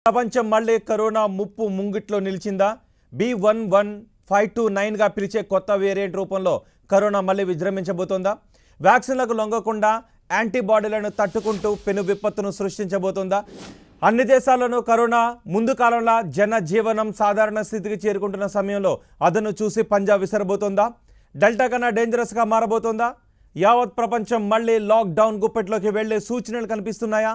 ప్రపంచం మళ్ళీ కరోనా ముప్పు ముంగిట్లో నిలిచిందా? B11529గా పిలిచే కొత్త వేరియంట్ రూపంలో కరోనా మళ్ళీ విజృంభించబోతోందా? వ్యాక్సిన్లకు లొంగకుండా యాంటీబాడీలను తట్టుకుంటూ పెను విపత్తును సృష్టించబోతోందా? అన్ని దేశాల్లోనూ కరోనా ముందు కాలంలో జనజీవనం సాధారణ స్థితికి చేరుకుంటున్న సమయంలో అదను చూసి పంజా విసరబోతోందా? డెల్టా కన్నా డేంజరస్గా మారబోతోందా? యావత్ ప్రపంచం మళ్ళీ లాక్డౌన్ గుప్పెట్లోకి వెళ్లే సూచనలు కనిపిస్తున్నాయా?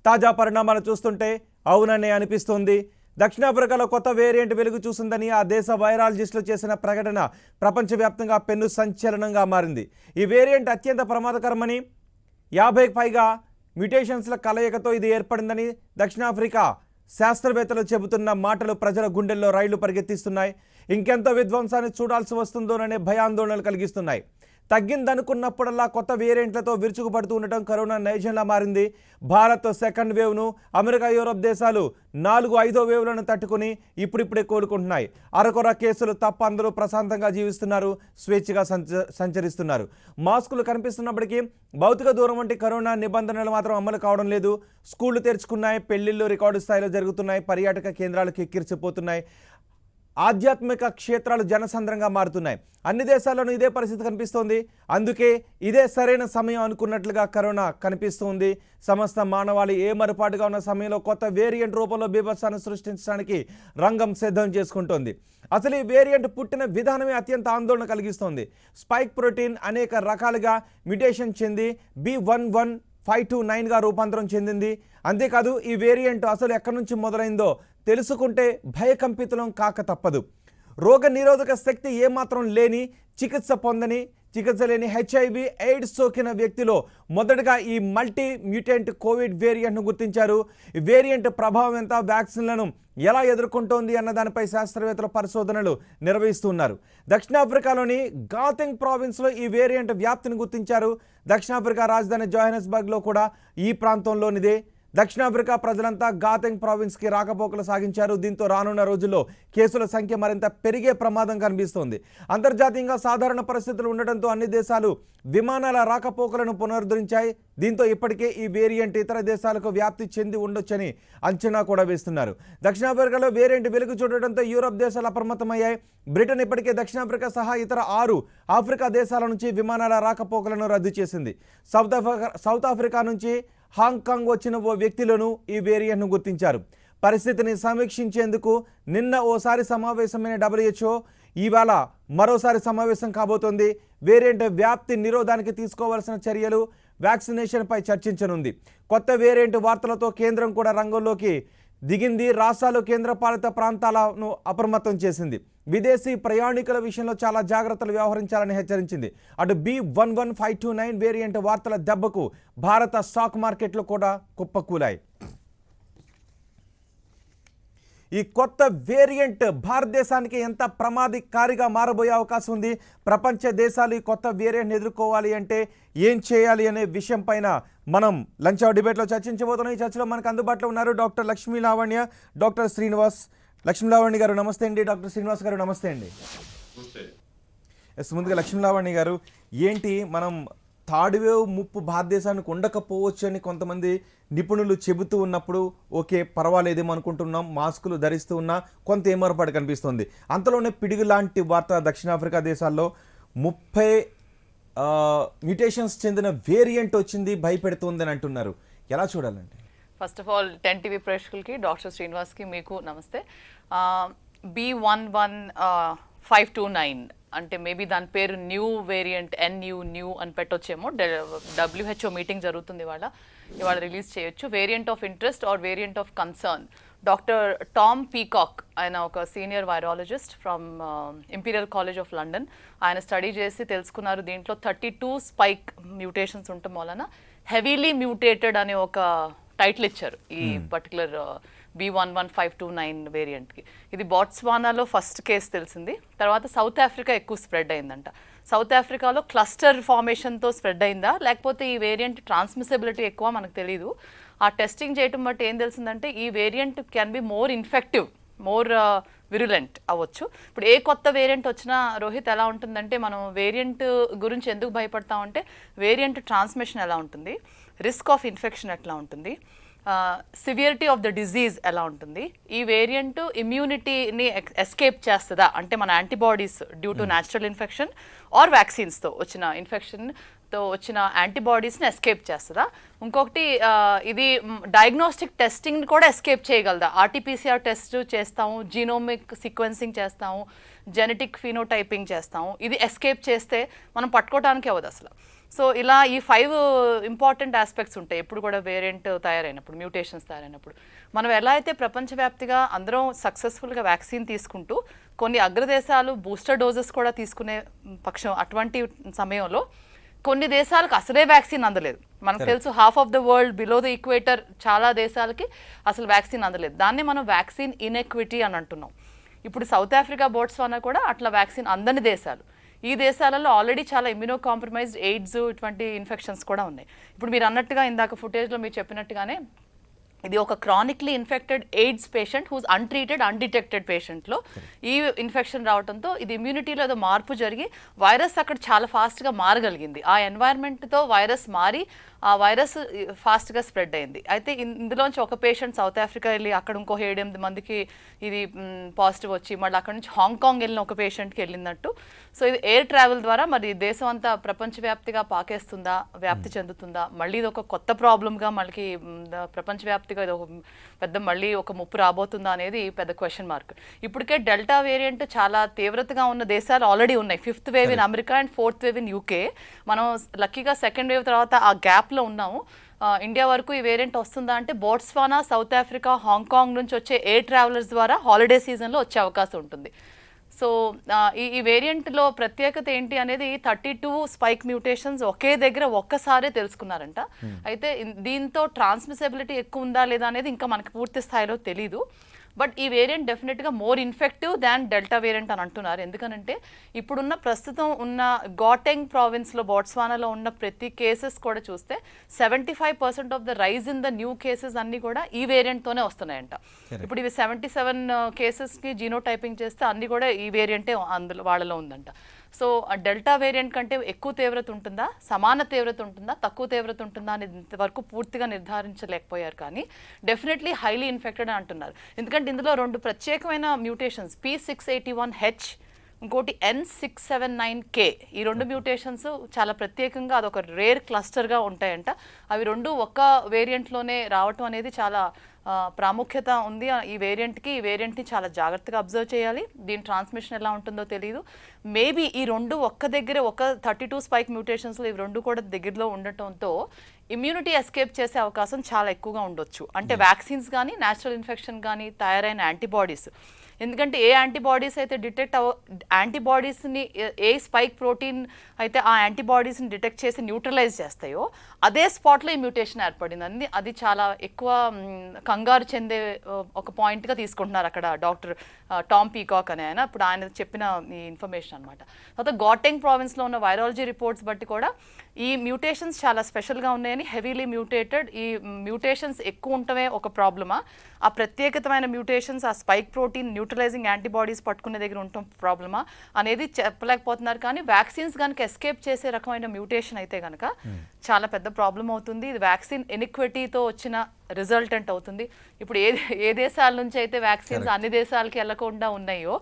తాజా పరిణామాలు చూస్తుంటే అవుననే అనిపిస్తోంది. దక్షిణాఫ్రికాలో కొత్త వేరియంట్ వెలుగు చూసిందని ఆ దేశ వైరాలజిస్టులు చేసిన ప్రకటన ప్రపంచవ్యాప్తంగా పెను సంచలనంగా మారింది. ఈ వేరియంట్ అత్యంత ప్రమాదకరమని, 50కి పైగా మ్యుటేషన్స్ల కలయికతో ఇది ఏర్పడిందని దక్షిణాఫ్రికా శాస్త్రవేత్తలు చెబుతున్న మాటలు ప్రజల గుండెల్లో రైళ్లు పరిగెత్తిస్తున్నాయి. ఇంకెంత విధ్వంసాన్ని చూడాల్సి వస్తుందోననే భయాందోళనలు కలిగిస్తున్నాయి. తగ్గిందనుకున్నప్పుడల్లా కొత్త వేరియంట్లతో విరుచుకుపడుతూ ఉండటం కరోనా నైజంలా మారింది. భారత్ సెకండ్ వేవ్ను, అమెరికా, యూరోప్ దేశాలు 4-5వ వేవ్లను తట్టుకుని ఇప్పుడిప్పుడే కోలుకుంటున్నాయి. అరకొర కేసులు తప్ప అందరూ ప్రశాంతంగా జీవిస్తున్నారు, స్వేచ్ఛగా సంచరిస్తున్నారు. మాస్కులు కనిపిస్తున్నప్పటికీ భౌతిక దూరం వంటి కరోనా నిబంధనలు మాత్రం అమలు కావడం లేదు. స్కూళ్లు తెరుచుకున్నాయి, పెళ్లిళ్ళు రికార్డు స్థాయిలో జరుగుతున్నాయి, పర్యాటక కేంద్రాలు కిక్కిరిసిపోతున్నాయి, ఆధ్యాత్మిక క్షేత్రాలు జనసంద్రంగా మారుతున్నాయి. అన్ని దేశాల్లోనూ ఇదే పరిస్థితి కనిపిస్తోంది. అందుకే ఇదే సరైన సమయం అనుకున్నట్లుగా కరోనా కనిపిస్తుంది. సమస్త మానవాళి ఏమరపాటుగా ఉన్న సమయంలో కొత్త వేరియంట్ రూపంలో బీభత్సాన్ని సృష్టించడానికి రంగం సిద్ధం చేసుకుంటోంది. అసలు ఈ వేరియంట్ పుట్టిన విధానమే అత్యంత ఆందోళన కలిగిస్తోంది. స్పైక్ ప్రోటీన్ అనేక రకాలుగా మ్యుటేషన్ చెంది B11529గా రూపాంతరం చెందింది. అంతేకాదు ఈ వేరియంట్ అసలు ఎక్కడి నుంచి మొదలైందో తెలుసుకుంటే భయకంపితులం కాక తప్పదు. రోగ నిరోధక శక్తి ఏమాత్రం లేని, చికిత్స లేని HIV ఎయిడ్స్ సోకిన వ్యక్తిలో మొదటగా ఈ మల్టీ మ్యూటెంట్ కోవిడ్ వేరియంట్ను గుర్తించారు. ఈ వేరియంట్ ప్రభావం ఎంత, వ్యాక్సిన్లను ఎలా ఎదుర్కొంటోంది అన్న దానిపై శాస్త్రవేత్తలు పరిశోధనలు నిర్వహిస్తున్నారు. దక్షిణాఫ్రికాలోని గాతెంగ్ ప్రావిన్స్లో ఈ వేరియంట్ వ్యాప్తిని గుర్తించారు. దక్షిణాఫ్రికా రాజధాని జోహానెస్బర్గ్లో కూడా ఈ ప్రాంతంలోనిదే. దక్షిణాఫ్రికా ప్రజలంతా గాతెంగ్ ప్రావిన్స్కి రాకపోకలు సాగించారు. దీంతో రానున్న రోజుల్లో కేసుల సంఖ్య మరింత పెరిగే ప్రమాదం కనిపిస్తోంది. అంతర్జాతీయంగా సాధారణ పరిస్థితులు ఉండటంతో అన్ని దేశాలు విమానాల రాకపోకలను పునరుద్ధరించాయి. దీంతో ఇప్పటికే ఈ వేరియంట్ ఇతర దేశాలకు వ్యాప్తి చెంది ఉండొచ్చని అంచనా కూడా వేస్తున్నారు. దక్షిణాఫ్రికాలో వేరియంట్ వెలుగు చూడటంతో యూరోప్ దేశాలు అప్రమత్తమయ్యాయి. బ్రిటన్ ఇప్పటికే దక్షిణాఫ్రికా సహా ఇతర 6 ఆఫ్రికా దేశాల నుంచి విమానాల రాకపోకలను రద్దు చేసింది. సౌత్ ఆఫ్రికా నుంచి హాంకాంగ్ వచ్చిన ఓ వ్యక్తిలోనూ ఈ వేరియంట్ను గుర్తించారు. పరిస్థితిని సమీక్షించేందుకు నిన్న ఓసారి సమావేశమైన WHO ఇవాళ మరోసారి సమావేశం కాబోతోంది. వేరియంట్ వ్యాప్తి నిరోధానికి తీసుకోవాల్సిన చర్యలు, వ్యాక్సినేషన్పై చర్చించనుంది. కొత్త వేరియంట్ వార్తలతో కేంద్రం కూడా రంగంలోకి దిగింది. రాష్ట్రాలు, కేంద్రపాలిత ప్రాంతాలను అప్రమత్తం చేసింది. విదేశీ ప్రయాణికుల విషయంలో చాలా జాగ్రత్తలు వ్యవహరించాలని హెచ్చరించింది. అటు B11529 వేరియంట్ వార్తల దెబ్బకు భారత స్టాక్ మార్కెట్లు కూడా కుప్పకూలాయి. ఈ కొత్త వేరియంట్ భారతదేశానికి ఎంత ప్రమాదకారిగా మారబోయే అవకాశం ఉంది? ప్రపంచ దేశాలు ఈ కొత్త వేరియంట్ని ఎదుర్కోవాలి అంటే ఏం చేయాలి అనే విషయం పైన మనం లంచ్ అవర్ డిబేట్లో చర్చించబోతున్నాం. ఈ చర్చలో మనకు అందుబాటులో ఉన్నారు డాక్టర్ లక్ష్మీ లావణ్య, డాక్టర్ శ్రీనివాస్. లక్ష్మీ లావణ్య గారు నమస్తే అండి. డాక్టర్ శ్రీనివాస్ గారు నమస్తే అండి. ముందుగా లక్ష్మీ లావణ్య గారు, ఏంటి మనం థర్డ్ వేవ్ ముప్పు భారతదేశానికి ఉండకపోవచ్చు అని కొంతమంది నిపుణులు చెబుతూ ఉన్నప్పుడు ఓకే పర్వాలేదేమో అనుకుంటున్నాం, మాస్కులు ధరిస్తూ ఉన్నా కొంత ఏమరపాటు కనిపిస్తుంది. అంతలోనే పిడుగు లాంటి వార్త దక్షిణాఫ్రికా దేశాల్లో 30 మ్యుటేషన్స్ చెందిన వేరియంట్ వచ్చింది, భయపెడుతుంది అని అంటున్నారు. ఎలా చూడాలండి? ఫస్ట్ ఆఫ్ ఆల్ 10 టీవీ ప్రేక్షకులకి, డాక్టర్ శ్రీనివాస్కి మీకు నమస్తే. B11529 అంటే మేబీ దాని పేరు న్యూ వేరియంట్, న్యూ అని పెట్టొచ్చేమో. WHO మీటింగ్ జరుగుతుంది ఇవాళ రిలీజ్ చేయొచ్చు. Variant of interest or variant of concern. Doctor Tom Peacock, ఆయన ఒక senior virologist from imperial college of London, ఆయన స్టడీ చేసి తెలుసుకున్నారు దీంట్లో 32 స్పైక్ మ్యూటేషన్స్ ఉండటం వలన హెవీలీ మ్యూటేటెడ్ అనే ఒక టైటిల్ ఇచ్చారు ఈ పర్టికులర్ B11529 వేరియంట్కి. ఇది బాట్స్వానాలో ఫస్ట్ కేసు తెలిసింది. తర్వాత సౌత్ ఆఫ్రికా ఎక్కువ స్ప్రెడ్ అయిందంట. సౌత్ ఆఫ్రికాలో క్లస్టర్ ఫార్మేషన్తో స్ప్రెడ్ అయిందా లేకపోతే ఈ వేరియంట్ ట్రాన్స్మిసిబిలిటీ ఎక్కువ మనకు తెలీదు. ఆ టెస్టింగ్ చేయటం బట్టి ఏం తెలిసిందంటే ఈ variant can be more infective, more virulent అవ్వచ్చు. ఇప్పుడు ఏ కొత్త వేరియంట్ వచ్చినా రోహిత్ ఎలా ఉంటుందంటే, మనం వేరియంట్ గురించి ఎందుకు భయపడతామంటే వేరియంట్ ట్రాన్స్మిషన్ ఎలా ఉంటుంది, రిస్క్ ఆఫ్ ఇన్ఫెక్షన్ ఎట్లా ఉంటుంది, సివియరిటీ ఆఫ్ ద డిజీజ్ ఎలా ఉంటుంది, ఈ వేరియంట్ ఇమ్యూనిటీని ఎస్కేప్ చేస్తుందా, అంటే మన antibodies due to natural infection or వ్యాక్సిన్స్తో వచ్చిన ఇన్ఫెక్షన్తో వచ్చిన యాంటీబాడీస్ని ఎస్కేప్ చేస్తుందా, ఇంకొకటి ఇది డయాగ్నోస్టిక్ టెస్టింగ్ కూడా ఎస్కేప్ చేయగలదా, ఆర్టీపీసీఆర్ టెస్ట్ చేస్తాము, జీనోమిక్ సీక్వెన్సింగ్ చేస్తాము, జెనెటిక్ ఫినోటైపింగ్ చేస్తాము, ఇది ఎస్కేప్ చేస్తే మనం పట్టుకోవడానికి అవ్వదు అసలు. సో ఇలా ఈ 5 ఇంపార్టెంట్ ఆస్పెక్ట్స్ ఉంటాయి ఎప్పుడు కూడా వేరియంట్ తయారైనప్పుడు, మ్యూటేషన్స్ తయారైనప్పుడు. మనం ఎలా అయితే ప్రపంచవ్యాప్తిగా అందరం సక్సెస్ఫుల్గా వ్యాక్సిన్ తీసుకుంటూ కొన్ని అగ్రదేశాలు బూస్టర్ డోసెస్ కూడా తీసుకునే పక్షం, అటువంటి సమయంలో కొన్ని దేశాలకు అసలే వ్యాక్సిన్ అందలేదు. మనకు తెలుసు half of the world below the equator చాలా దేశాలకి అసలు వ్యాక్సిన్ అందలేదు. దాన్ని మనం వ్యాక్సిన్ ఇన్ఎక్విటీ అని అంటున్నాం. ఇప్పుడు సౌత్ ఆఫ్రికా, బోట్స్వానా కూడా అట్లా వ్యాక్సిన్ అందని దేశాలు. ఈ దేశాలలో ఆల్రెడీ చాలా ఇమ్యూనో కాంప్రమైజ్డ్ ఎయిడ్స్ ఇటువంటి ఇన్ఫెక్షన్స్ కూడా ఉన్నాయి. ఇప్పుడు మీరు అన్నట్టుగా ఇందాక ఫుటేజ్లో మీరు చెప్పినట్టుగానే ఇది ఒక chronically infected AIDS patient whose untreated undetected పేషెంట్లో ఈ ఇన్ఫెక్షన్ రావడంతో ఇది ఇమ్యూనిటీలో ఏదో మార్పు జరిగి వైరస్ అక్కడ చాలా ఫాస్ట్గా మారగలిగింది. ఆ ఎన్వైర్న్మెంట్తో వైరస్ మారి ఆ వైరస్ ఫాస్ట్గా స్ప్రెడ్ అయింది. అయితే ఇందులోంచి ఒక పేషెంట్ సౌత్ ఆఫ్రికా వెళ్ళి అక్కడ ఇంకో 7-8 మందికి ఇది పాజిటివ్ వచ్చి మళ్ళీ అక్కడ నుంచి హాంకాంగ్ వెళ్ళిన ఒక పేషెంట్కి వెళ్ళినట్టు. సో ఇది ఎయిర్ ట్రావెల్ ద్వారా మరి దేశం అంతా ప్రపంచవ్యాప్తిగా పాకేస్తుందా, వ్యాప్తి చెందుతుందా, మళ్ళీ ఇది ఒక కొత్త ప్రాబ్లంగా మళ్ళీ ప్రపంచవ్యాప్తిగా ఇది ఒక పెద్ద మళ్ళీ ఒక ముప్పు రాబోతుందా అనేది పెద్ద క్వశ్చన్ మార్క్. ఇప్పటికే డెల్టా వేరియంట్ చాలా తీవ్రతగా ఉన్న దేశాలు ఆల్రెడీ ఉన్నాయి. 5th wave in America and 4th wave in UK. మనం లక్కీగా 2nd వేవ్ తర్వాత ఆ గ్యాప్లో ఉన్నాము. ఇండియా వరకు ఈ వేరియంట్ వస్తుందా అంటే బోట్స్వానా, సౌత్ ఆఫ్రికా, హాంకాంగ్ నుంచి వచ్చే ఎయిర్ ట్రావెలర్స్ ద్వారా హాలిడే సీజన్లో వచ్చే అవకాశం ఉంటుంది. సో ఈ వేరియంట్లో ప్రత్యేకత ఏంటి అనేది 32 స్పైక్ మ్యూటేషన్స్ ఒకే దగ్గర ఒక్కసారే తెలుసుకున్నారంట. అయితే దీంతో ట్రాన్స్మిసబిలిటీ ఎక్కువ ఉందా లేదా అనేది ఇంకా మనకి పూర్తి స్థాయిలో తెలీదు. బట్ ఈ వేరియంట్ డెఫినెట్గా మోర్ ఇన్ఫెక్టివ్ దాన్ డెల్టా వేరియంట్ అని అంటున్నారు. ఎందుకనంటే ఇప్పుడున్న ప్రస్తుతం ఉన్న గాటెంగ్ ప్రావిన్స్లో బోట్స్వానాలో ఉన్న ప్రతి కేసెస్ కూడా చూస్తే 75% of the rise in the new cases అన్నీ కూడా ఈ వేరియంట్తోనే వస్తున్నాయంట. ఇప్పుడు ఇవి 77 కేసెస్కి జీనోటైపింగ్ చేస్తే అన్నీ కూడా ఈ వేరియంటే అందులో వాళ్ళలో ఉందంట. సో డెల్టా వేరియంట్ కంటే ఎక్కువ తీవ్రత ఉంటుందా, సమాన తీవ్రత ఉంటుందా, తక్కువ తీవ్రత ఉంటుందా అనేది ఇంతవరకు పూర్తిగా నిర్ధారించలేకపోయారు. కానీ డెఫినెట్లీ హైలీ ఇన్ఫెక్టెడ్ అని అంటున్నారు. ఎందుకంటే ఇందులో 2 ప్రత్యేకమైన మ్యూటేషన్స్ P681H, ఇంకోటి N679K. ఈ 2 మ్యూటేషన్స్ చాలా ప్రత్యేకంగా అదొక రేర్ క్లస్టర్గా ఉంటాయంట. అవి 2 ఒక్క వేరియంట్లోనే రావటం అనేది చాలా ప్రాముఖ్యత ఉంది ఈ వేరియంట్కి. ఈ వేరియంట్ని చాలా జాగ్రత్తగా అబ్జర్వ్ చేయాలి. దీని ట్రాన్స్మిషన్ ఎలా ఉంటుందో తెలియదు. మేబీ ఈ 2 ఒక్క దగ్గర ఒక 32 స్పైక్ మ్యూటేషన్స్లో ఇవి 2 కూడా దగ్గరలో ఉండటంతో ఇమ్యూనిటీ ఎస్కేప్ చేసే అవకాశం చాలా ఎక్కువగా ఉండొచ్చు. అంటే వ్యాక్సిన్స్ కానీ న్యాచురల్ ఇన్ఫెక్షన్ కానీ తయారైన యాంటీబాడీస్, ఎందుకంటే ఏ యాంటీబాడీస్ అయితే యాంటీబాడీస్ని ఏ స్పైక్ ప్రోటీన్ అయితే ఆ యాంటీబాడీస్ని డిటెక్ట్ చేసి న్యూట్రలైజ్ చేస్తాయో అదే స్పాట్లో ఈ మ్యూటేషన్ ఏర్పడింది. అది చాలా ఎక్కువ కంగారు చెందే ఒక పాయింట్గా తీసుకుంటున్నారు అక్కడ డాక్టర్ టామ్ పీకాక్ అనే ఆయన. ఇప్పుడు ఆయన చెప్పిన ఈ ఇన్ఫర్మేషన్ అనమాట. తర్వాత గాటెంగ్ ప్రావిన్స్లో ఉన్న వైరాలజీ రిపోర్ట్స్ బట్టి కూడా ఈ మ్యూటేషన్స్ చాలా స్పెషల్గా ఉన్నాయని, హెవీలీ మ్యూటేటెడ్, ఈ మ్యూటేషన్స్ ఎక్కువ ఉండటమే ఒక ప్రాబ్లమా, ఆ ప్రత్యేకమైన మ్యూటేషన్స్ ఆ స్పైక్ ప్రోటీన్ న్యూట్రలైజింగ్ యాంటీబాడీస్ పట్టుకునే దగ్గర ఉండటం ప్రాబ్లమా అనేది చెప్పలేకపోతున్నారు. కానీ వ్యాక్సిన్స్ కనుక ఎస్కేప్ చేసే రకమైన మ్యూటేషన్ అయితే కనుక చాలా పెద్ద ప్రాబ్లం అవుతుంది. ఇది వ్యాక్సిన్ ఇన్ఈక్విటీతో వచ్చిన రిజల్టెంట్ అవుతుంది. ఇప్పుడు ఏ దేశాల నుంచి అయితే వ్యాక్సిన్స్ అన్ని దేశాలకి వెళ్ళకుండా ఉన్నాయో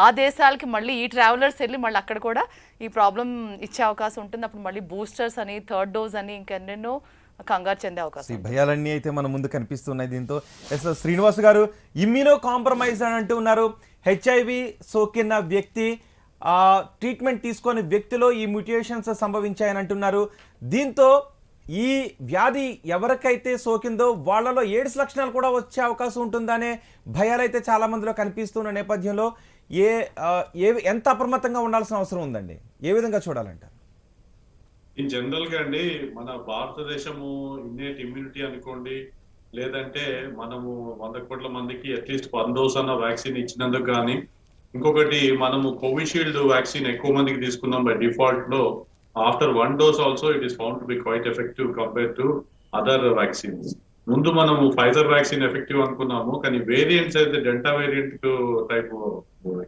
ఆ దేశాలకి మళ్ళీ ఈ ట్రావెలర్స్ వెళ్ళి మళ్ళీ అక్కడ కూడా ఈ ప్రాబ్లం ఇచ్చే అవకాశం ఉంటుంది. అప్పుడు మళ్ళీ బూస్టర్స్ అని, 3rd డోస్ అని ఇంకెన్నెన్నో కంగారు చెందే అవకాశం. ఈ భయాలన్నీ అయితే మన ముందు కనిపిస్తున్నాయి. దీంతో శ్రీనివాస్ గారు ఇమ్యూనో కాంప్రమైజ్ అని అంటూ ఉన్నారు. HIV సోకిన వ్యక్తి ట్రీట్మెంట్ తీసుకొని వ్యక్తిలో ఈ మ్యూటేషన్స్ సంభవించాయని అంటున్నారు. దీంతో ఈ వ్యాధి ఎవరికైతే సోకిందో వాళ్ళలో ఎయిడ్స్ లక్షణాలు కూడా వచ్చే అవకాశం ఉంటుందనే భయాలైతే చాలా మందిలో కనిపిస్తున్న నేపథ్యంలో ఎంత అప్రమత్తంగా ఉండాల్సిన అవసరం ఉందండి? ఏ విధంగా చూడాలంటారు? ఇన్ జనరల్ గా అండి, మన భారతదేశము ఇన్నేట్ ఇమ్యూనిటీ అనుకోండి, లేదంటే మనము 100 కోట్ల మందికి అట్లీస్ట్ 1 డోస్ అన్న వ్యాక్సిన్ ఇచ్చినందుకు కానీ, ఇంకొకటి మనము కోవిషీల్డ్ వ్యాక్సిన్ ఎక్కువ మందికి తీసుకున్నాం బై డిఫాల్ట్ లో. After 1 dose also it is found to be quite effective compare to other vaccines. ముందు మనము ఫైజర్ వ్యాక్సిన్ ఎఫెక్టివ్ అనుకున్నాము, కానీ వేరియంట్స్ అయితే డెల్టా వేరియంట్ టైప్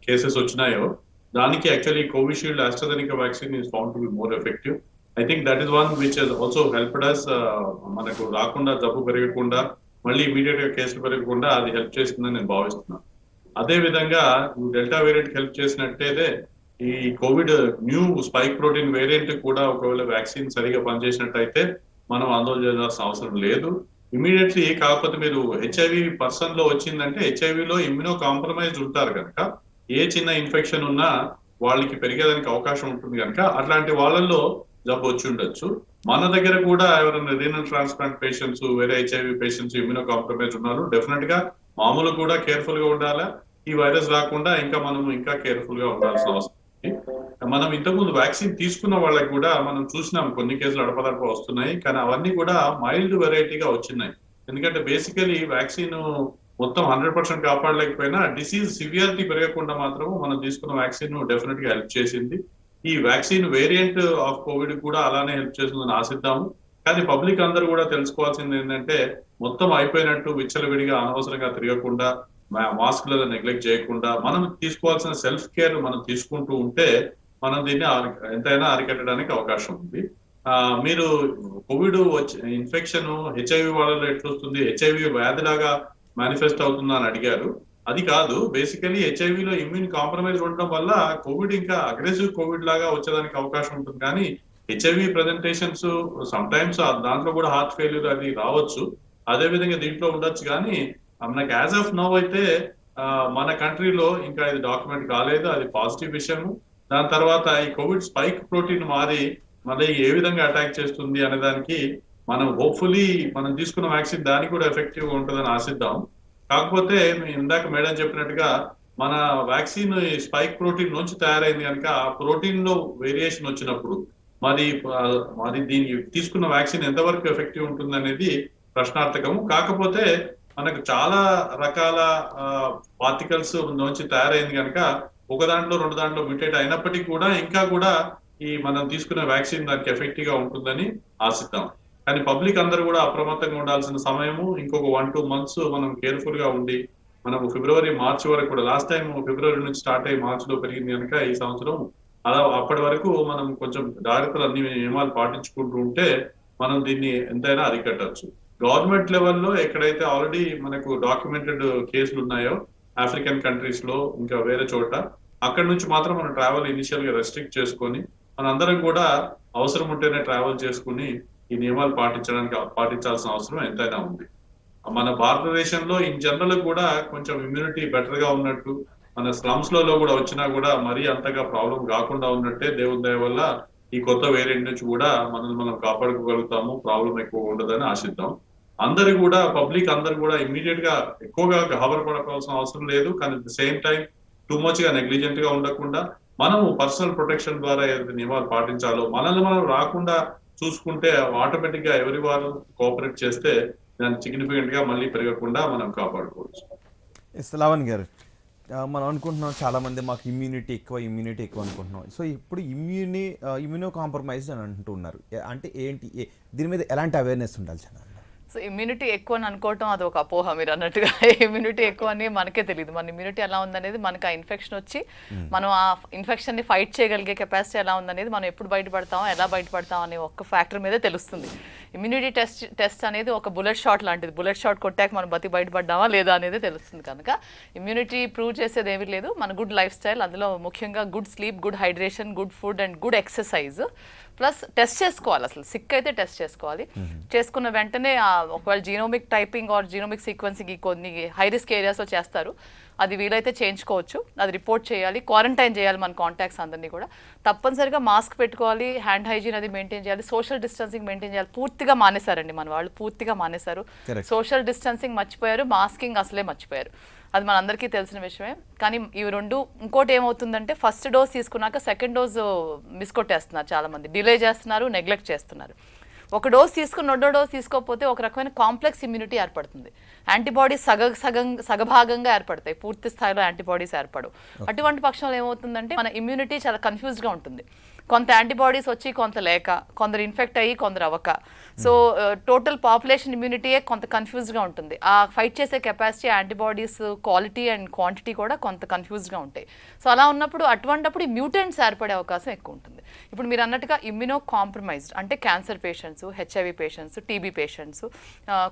కేసెస్ వచ్చినాయో దానికి actually Covishield AstraZeneca vaccine is found to be more effective. I think that is one which has also helped us మనకు రాకుండా జబ్బు పెరగకుండా మళ్ళీ ఇమీడియట్ గా కేసులు పెరగకుండా అది హెల్ప్ చేస్తుందని నేను భావిస్తున్నాను. అదే విధంగా డెల్టా వేరియంట్ హెల్ప్ చేసినట్టయితే ఈ Covid new spike protein variant కూడా ఒకవేళ వ్యాక్సిన్ సరిగా పనిచేసినట్టయితే మనం ఆందోళన చేయాల్సిన అవసరం లేదు. ఇమీడియట్లీ కాకపోతే మీరు హెచ్ఐవి పర్సన్ లో వచ్చిందంటే హెచ్ఐవిలో ఇమ్యూనో కాంప్రమైజ్ ఉంటారు కనుక ఏ చిన్న ఇన్ఫెక్షన్ ఉన్నా వాళ్ళకి పెరిగేదానికి అవకాశం ఉంటుంది కనుక అట్లాంటి వాళ్ళల్లో జబ్బు వచ్చి ఉండొచ్చు. మన దగ్గర కూడా ఎవరైనా రీనల్ ట్రాన్స్ప్లాంట్ పేషెంట్స్, వేరే హెచ్ఐవి పేషెంట్స్ ఇమ్యూనో కాంప్రమైజ్ ఉన్నారు. డెఫినెట్ గా మామూలు కూడా కేర్ఫుల్ గా ఉండాలా. ఈ వైరస్ రాకుండా మనం ఇంకా కేర్ఫుల్ గా ఉండాల్సిన అవసరం ఉంది. మనం ఇంతకుముందు వ్యాక్సిన్ తీసుకున్న వాళ్ళకి కూడా మనం చూసినాం కొన్ని కేసులు అడపదడప వస్తున్నాయి, కానీ అవన్నీ కూడా మైల్డ్ వెరైటీగా వచ్చినాయి. ఎందుకంటే బేసికలీ వ్యాక్సిన్ మొత్తం 100% కాపాడలేకపోయినా డిసీజ్ సివియారిటీ పెరగకుండా మాత్రం మనం తీసుకున్న వ్యాక్సిన్ డెఫినెట్ గా హెల్ప్ చేసింది. ఈ వ్యాక్సిన్ వేరియంట్ ఆఫ్ కోవిడ్ కూడా అలానే హెల్ప్ చేస్తుందని ఆశిద్దాము. కానీ పబ్లిక్ అందరూ కూడా తెలుసుకోవాల్సింది ఏంటంటే మొత్తం అయిపోయినట్టు విచ్చలవిడిగా అనవసరంగా తిరగకుండా, మాస్క్లను నెగ్లెక్ట్ చేయకుండా మనం తీసుకోవాల్సిన సెల్ఫ్ కేర్ మనం తీసుకుంటూ ఉంటే మనం దీన్ని ఎంతైనా అరికట్టడానికి అవకాశం ఉంది. మీరు కోవిడ్ ఇన్ఫెక్షన్ హెచ్ఐవి వాళ్ళలో ఎట్లా వస్తుంది, హెచ్ఐవి వ్యాధిలాగా మేనిఫెస్ట్ అవుతుందా అని అడిగారు. అది కాదు. బేసికలీ హెచ్ఐవిలో ఇమ్యూన్ కాంప్రమైజ్ ఉండడం వల్ల కోవిడ్ ఇంకా అగ్రెసివ్ కోవిడ్ లాగా వచ్చేదానికి అవకాశం ఉంటుంది. కానీ హెచ్ఐవి ప్రెజెంటేషన్స్ సమ్ టైమ్స్ దాంట్లో కూడా హార్ట్ ఫెయిల్యూర్ అది రావచ్చు, అదే విధంగా దీంట్లో ఉండొచ్చు. కానీ మనకి యాజ్ ఆఫ్ నౌ అయితే మన కంట్రీలో ఇంకా ఇది డాక్యుమెంట్ కాలేదు, అది పాజిటివ్ విషయము. దాని తర్వాత ఈ కోవిడ్ స్పైక్ ప్రోటీన్ మారి మళ్ళీ ఏ విధంగా అటాక్ చేస్తుంది అనే దానికి మనం హోప్ఫుల్లీ మనం తీసుకున్న వ్యాక్సిన్ దానికి కూడా ఎఫెక్టివ్ గా ఉంటుందని ఆశిద్దాం. కాకపోతే ఇందాక మేడం చెప్పినట్టుగా మన వ్యాక్సిన్ స్పైక్ ప్రోటీన్ నుంచి తయారైంది కనుక ఆ ప్రోటీన్ లో వేరియేషన్ వచ్చినప్పుడు మరి దీన్ని తీసుకున్న వ్యాక్సిన్ ఎంతవరకు ఎఫెక్టివ్ ఉంటుంది అనేది ప్రశ్నార్థకము. కాకపోతే మనకు చాలా రకాల పార్టికల్స్ నుంచి తయారైంది కనుక ఒక దాంట్లో రెండు దాంట్లో మ్యూటేట్ అయినప్పటికీ కూడా ఇంకా కూడా ఈ మనం తీసుకున్న వ్యాక్సిన్ దానికి ఎఫెక్టివ్ గా ఉంటుందని ఆశిద్దాం. కానీ పబ్లిక్ అందరూ కూడా అప్రమత్తంగా ఉండాల్సిన సమయము ఇంకొక 1-2 months మనం కేర్ఫుల్ గా ఉండి మనము ఫిబ్రవరి మార్చి వరకు కూడా, లాస్ట్ టైం ఫిబ్రవరి నుంచి స్టార్ట్ అయ్యి మార్చిలో పెరిగింది కనుక ఈ సంవత్సరం అలా అప్పటి వరకు మనం కొంచెం జాగ్రత్తలు అన్ని నియమాలు పాటించుకుంటూ ఉంటే మనం దీన్ని ఎంతైనా అరికట్టచ్చు. గవర్నమెంట్ లెవెల్లో ఎక్కడైతే ఆల్రెడీ మనకు డాక్యుమెంటెడ్ కేసులు ఉన్నాయో ఆఫ్రికన్ కంట్రీస్ లో ఇంకా వేరే చోట, అక్కడ నుంచి మాత్రం మనం ట్రావెల్ ఇనిషియల్ గా రెస్ట్రిక్ట్ చేసుకొని మనందరం కూడా అవసరం ఉంటేనే ట్రావెల్ చేసుకుని ఈ నియమాలు పాటించాల్సిన అవసరం ఎంతైనా ఉంది. మన భారతదేశంలో ఇన్ జనరల్ కూడా కొంచెం ఇమ్యూనిటీ బెటర్ గా ఉన్నట్టు, మన స్లమ్స్ లలో కూడా వచ్చినా కూడా మరీ అంతగా ప్రాబ్లం కాకుండా ఉన్నట్టే దేవుని దయ వల్ల ఈ కొత్త వేరియంట్ నుంచి కూడా మనం కాపాడుకోగలుగుతాము, ప్రాబ్లం ఎక్కువ ఉండదని ఆశిద్దాం. అందరు కూడా పబ్లిక్ అందరు కూడా ఇమ్మీడియట్ గా ఎక్కువగా గాబరపడాల్సిన అవసరం లేదు. కానీ at the same time too much గా నెగ్లిజెంట్ గా ఉండకుండా మనము పర్సనల్ ప్రొటెక్షన్ ద్వారా ఏదైతే నియమాలు పాటించాలో మనల్ని మనం రాకుండా చూసుకుంటే ఆటోమేటిక్ గా ఎవరి వారు కోఆపరేట్ చేస్తే దాన్ని సిగ్నిఫికెంట్ గా మళ్ళీ పెరగకుండా మనం కాపాడుకోవచ్చు. లావణ్ గారు, మనం అనుకుంటున్నాం చాలా మంది మాకు ఇమ్యూనిటీ ఎక్కువ అనుకుంటున్నాం. సో ఇప్పుడు ఇమ్యూనో కాంప్రమైజ్ అని అంటున్నారు. అంటే ఏంటి, దీని మీద ఎలాంటి అవేర్నెస్ ఉండాలి జనాలు? సో ఇమ్యూనిటీ ఎక్కువ అని అనుకోవటం అది ఒక అపోహ. మీరు అన్నట్టుగా ఇమ్యూనిటీ ఎక్కువ అని మనకే తెలియదు. మన ఇమ్యూనిటీ ఎలా ఉందనేది, మనకు ఆ ఇన్ఫెక్షన్ వచ్చి మనం ఆ ఇన్ఫెక్షన్ని ఫైట్ చేయగలిగే కెపాసిటీ ఎలా ఉందనేది, మనం ఎప్పుడు బయటపడతాం, ఎలా బయటపడతాం అనే ఒక్క ఫ్యాక్టర్ మీద తెలుస్తుంది. ఇమ్యూనిటీ టెస్ట్ అనేది ఒక బుల్లెట్ షాట్ లాంటిది. బుల్లెట్ షాట్ కొట్టాక మనం బయటపడ్డామా లేదా అనేది తెలుస్తుంది. కనుక ఇమ్యూనిటీ ప్రూవ్ చేసేది ఏమీ లేదు. మన గుడ్ లైఫ్ స్టైల్, అందులో ముఖ్యంగా good sleep, good hydration, good food and good exercise, plus test చేసుకోవాలి. అసలు సిక్ అయితే టెస్ట్ చేసుకోవాలి. చేసుకున్న వెంటనే ఒకవేళ genomic typing or genomic sequencing కొన్ని హై రిస్క్ ఏరియాస్లో చేస్తారు, అది వీలైతే చేయించుకోవచ్చు. అది రిపోర్ట్ చేయాలి, క్వారంటైన్ చేయాలి మన కాంటాక్ట్స్ అందరినీ కూడా. తప్పనిసరిగా మాస్క్ పెట్టుకోవాలి, హ్యాండ్ హైజీన్ అది మెయింటైన్ చేయాలి, సోషల్ డిస్టెన్సింగ్ మెయింటైన్ చేయాలి. పూర్తిగా మానేశారండి మన వాళ్ళు, పూర్తిగా మానేశారు. సోషల్ డిస్టెన్సింగ్ మర్చిపోయారు, మాస్కింగ్ అసలే మర్చిపోయారు. అది మనందరికీ తెలిసిన విషయమే. కానీ ఇవి రెండు, ఇంకోటి ఏమవుతుందంటే ఫస్ట్ డోస్ తీసుకున్నాక సెకండ్ డోస్ మిస్ కొట్టేస్తున్నారు చాలామంది, డిలే చేస్తున్నారు, నెగ్లెక్ట్ చేస్తున్నారు. ఒక డోస్ తీసుకుని రెండో డోస్ తీసుకోకపోతే ఒక రకమైన కాంప్లెక్స్ ఇమ్యూనిటీ ఏర్పడుతుంది. యాంటీబాడీస్ సగభాగంగా ఏర్పడతాయి, పూర్తి స్థాయిలో యాంటీబాడీస్ ఏర్పడవు. అటువంటి పక్షంలో ఏమవుతుందంటే మన ఇమ్యూనిటీ చాలా కన్ఫ్యూజ్గా ఉంటుంది. కొంత యాంటీబాడీస్ వచ్చి కొంత లేక, కొందరు ఇన్ఫెక్ట్ అయ్యి కొందరు అవ్వక. సో టోటల్ పాపులేషన్ ఇమ్యూనిటీయే కొంత కన్ఫ్యూజ్గా ఉంటుంది. ఆ ఫైట్ చేసే capacity, antibodies quality and quantity కూడా కొంత కన్ఫ్యూజ్గా ఉంటాయి. సో అలా ఉన్నప్పుడు అటువంటిప్పుడు మ్యూటెంట్స్ ఏర్పడే అవకాశం ఎక్కువ ఉంటుంది. ఇప్పుడు మీరు అన్నట్టుగా ఇమ్యూనో కాంప్రమైజ్డ్ అంటే cancer patients, HIV patients, TB patients,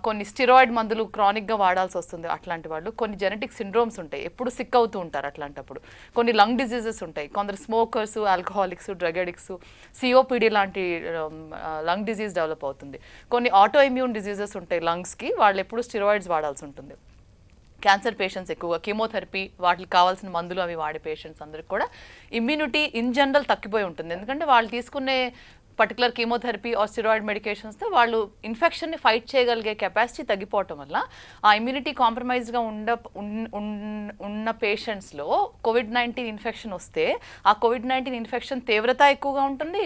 కొన్ని స్టిరాయిడ్ మందులు క్రానిక్గా వాడాల్సి వస్తుంది అట్లాంటి వాళ్ళు, కొన్ని జెనెటిక్ సిండ్రోమ్స్ ఉంటాయి, ఎప్పుడు సిక్ అవుతూ ఉంటారు అట్లాంటప్పుడు, కొన్ని లంగ్ డిజీజెస్ ఉంటాయి, కొందరు smokers, alcoholics, drug addicts, COPD లాంటి లంగ్ డిజీజ్ డెవలప్ అవుతుంది, కొన్ని ఆటో ఇమ్యూన్ డిజీజెస్ ఉంటాయి లంగ్స్కి, వాళ్ళు ఎప్పుడు స్టిరాయిడ్స్ వాడాల్సి ఉంటుంది. క్యాన్సర్ పేషెంట్స్ ఎక్కువగా కీమోథెరపీ వాటికి కావాల్సిన మందులు అవి వాడే పేషెంట్స్ అందరికి కూడా ఇమ్యూనిటీ ఇన్ జనరల్ తగ్గిపోయి ఉంటుంది. ఎందుకంటే వాళ్ళు తీసుకునే పర్టికులర్ కీమోథెరపీ ఆర్ స్టిరాయిడ్ మెడికేషన్స్తో వాళ్ళు ఇన్ఫెక్షన్ని ఫైట్ చేయగలిగే కెపాసిటీ తగ్గిపోవటం వల్ల ఆ ఇమ్యూనిటీ కాంప్రమైజ్డ్గా ఉన్న పేషెంట్స్లో COVID-19 ఇన్ఫెక్షన్ వస్తే ఆ COVID-19 ఇన్ఫెక్షన్ తీవ్రత ఎక్కువగా ఉంటుంది,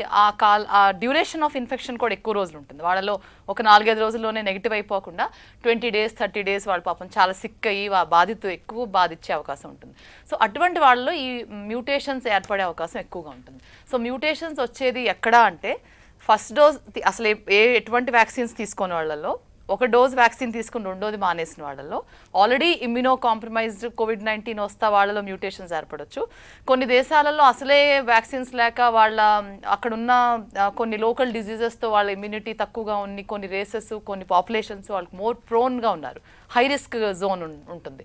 ఆ డ్యూరేషన్ ఆఫ్ ఇన్ఫెక్షన్ కూడా ఎక్కువ రోజులు ఉంటుంది. వాళ్ళలో ఒక 4-5 రోజుల్లోనే నెగిటివ్ అయిపోకుండా 20 days 30 days వాళ్ళు పాపం చాలా సిక్ అయ్యి ఎక్కువ బాధించే అవకాశం ఉంటుంది. సో అటువంటి వాళ్ళలో ఈ మ్యూటేషన్స్ ఏర్పడే అవకాశం ఎక్కువగా ఉంటుంది. సో మ్యూటేషన్స్ వచ్చేది ఎక్కడ అంటే ఫస్ట్ డోస్ అసలు ఎటువంటి వ్యాక్సిన్స్ తీసుకునే వాళ్ళలో, ఒక డోస్ వ్యాక్సిన్ తీసుకుని రెండోది మానేసిన వాళ్ళలో, ఆల్రెడీ ఇమ్యూనో కాంప్రమైజ్డ్ COVID-19 వస్తా వాళ్ళలో మ్యూటేషన్స్ ఏర్పడవచ్చు. కొన్ని దేశాలలో అసలే వ్యాక్సిన్స్ లేక వాళ్ళ అక్కడున్న కొన్ని లోకల్ డిజీజెస్తో వాళ్ళ ఇమ్యూనిటీ తక్కువగా ఉంది, కొన్ని రేసెస్ కొన్ని పాపులేషన్స్ వాళ్ళకి మోర్ ప్రోన్గా ఉన్నారు, హై రిస్క్ జోన్ ఉంటుంది.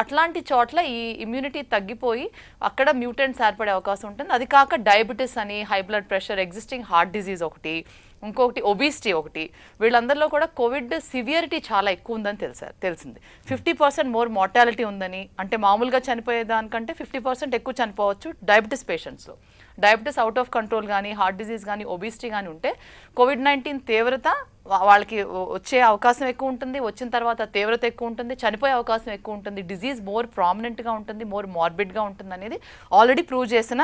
అట్లాంటి చోట్ల ఈ ఇమ్యూనిటీ తగ్గిపోయి అక్కడ మ్యూటెంట్స్ ఏర్పడే అవకాశం ఉంటుంది. అది కాక డయాబెటీస్ అని, high blood pressure, existing heart disease ఒకటి, ఇంకొకటి ఒబిసిటీ ఒకటి, వీళ్ళందరిలో కూడా కోవిడ్ సివియరిటీ చాలా ఎక్కువ ఉందని తెలిసింది. 50% మోర్ మార్టాలిటీ ఉందని, అంటే మామూలుగా చనిపోయేదానికంటే 50% ఎక్కువ చనిపోవచ్చు డయాబెటీస్ పేషెంట్స్లో. డయాబెటీస్ అవుట్ ఆఫ్ కంట్రోల్ కానీ, హార్ట్ డిజీజ్ కానీ, ఒబిసిటీ కానీ ఉంటే COVID-19 తీవ్రత వాళ్ళకి వచ్చే అవకాశం ఎక్కువ ఉంటుంది, వచ్చిన తర్వాత తీవ్రత ఎక్కువ ఉంటుంది, చనిపోయే అవకాశం ఎక్కువ ఉంటుంది, డిజీజ్ మోర్ ప్రామినెంట్గా ఉంటుంది, మోర్ మార్బిడ్గా ఉంటుంది అనేది ఆల్రెడీ ప్రూవ్ చేసిన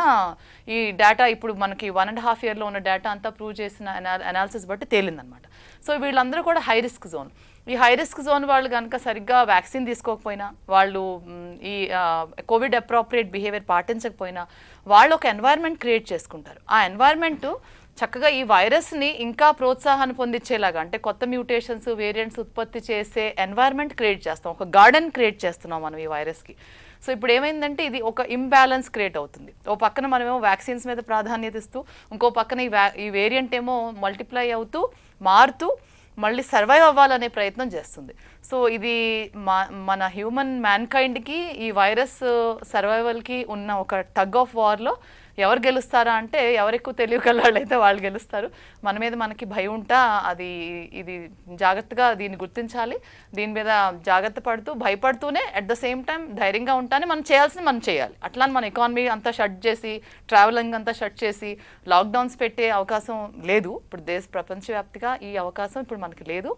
ఈ డేటా, ఇప్పుడు మనకి 1.5 yearలో ఉన్న డేటా అంతా ప్రూవ్ చేసిన అనాలిసిస్ బట్టి తేలిందనమాట. సో వీళ్ళందరూ కూడా హై రిస్క్ జోన్. ఈ హై రిస్క్ జోన్ వాళ్ళు కనుక సరిగ్గా వ్యాక్సిన్ తీసుకోకపోయినా, వాళ్ళు ఈ కోవిడ్ అప్రోప్రియేట్ బిహేవియర్ పాటించకపోయినా వాళ్ళు ఒక ఎన్వైర్న్మెంట్ క్రియేట్ చేసుకుంటారు. ఆ ఎన్వైర్న్మెంట్ చక్కగా ఈ వైరస్ని ఇంకా ప్రోత్సాహాన్ని పొందించేలాగా, అంటే కొత్త మ్యూటేషన్స్, వేరియంట్స్ ఉత్పత్తి చేసే ఎన్వైర్న్మెంట్ క్రియేట్ చేస్తాం, ఒక గార్డెన్ క్రియేట్ చేస్తున్నాం మనం ఈ వైరస్కి. సో ఇప్పుడు ఏమైందంటే ఇది ఒక ఇంబ్యాలెన్స్ క్రియేట్ అవుతుంది. ఓ పక్కన మనమేమో వ్యాక్సిన్స్ మీద ప్రాధాన్యత ఇస్తూ, ఇంకో పక్కన ఈ వేరియంట్ ఏమో మల్టిప్లై అవుతూ మారుతూ మళ్ళీ సర్వైవ్ అవ్వాలనే ప్రయత్నం చేస్తుంది. సో ఇది మన హ్యూమన్ మ్యాన్కైండ్కి ఈ వైరస్ సర్వైవల్కి ఉన్న ఒక టగ్ ఆఫ్ వార్లో ఎవరు గెలుస్తారా అంటే ఎవరు ఎక్కువ తెలియగల వాళ్ళైతే వాళ్ళు గెలుస్తారు. మన మీద మనకి భయం ఉంటా ఇది జాగ్రత్తగా దీన్ని గుర్తించాలి, దీని మీద జాగ్రత్త పడుతూ భయపడుతూనే అట్ ద సేమ్ టైం ధైర్యంగా ఉంటానే మనం చేయాల్సింది మనం చేయాలి. అట్లా మన ఎకానమీ అంతా షట్ చేసి, ట్రావెలింగ్ అంతా షట్ చేసి లాక్డౌన్స్ పెట్టే అవకాశం లేదు. ఇప్పుడు ప్రపంచవ్యాప్తిగా ఈ అవకాశం ఇప్పుడు మనకి లేదు.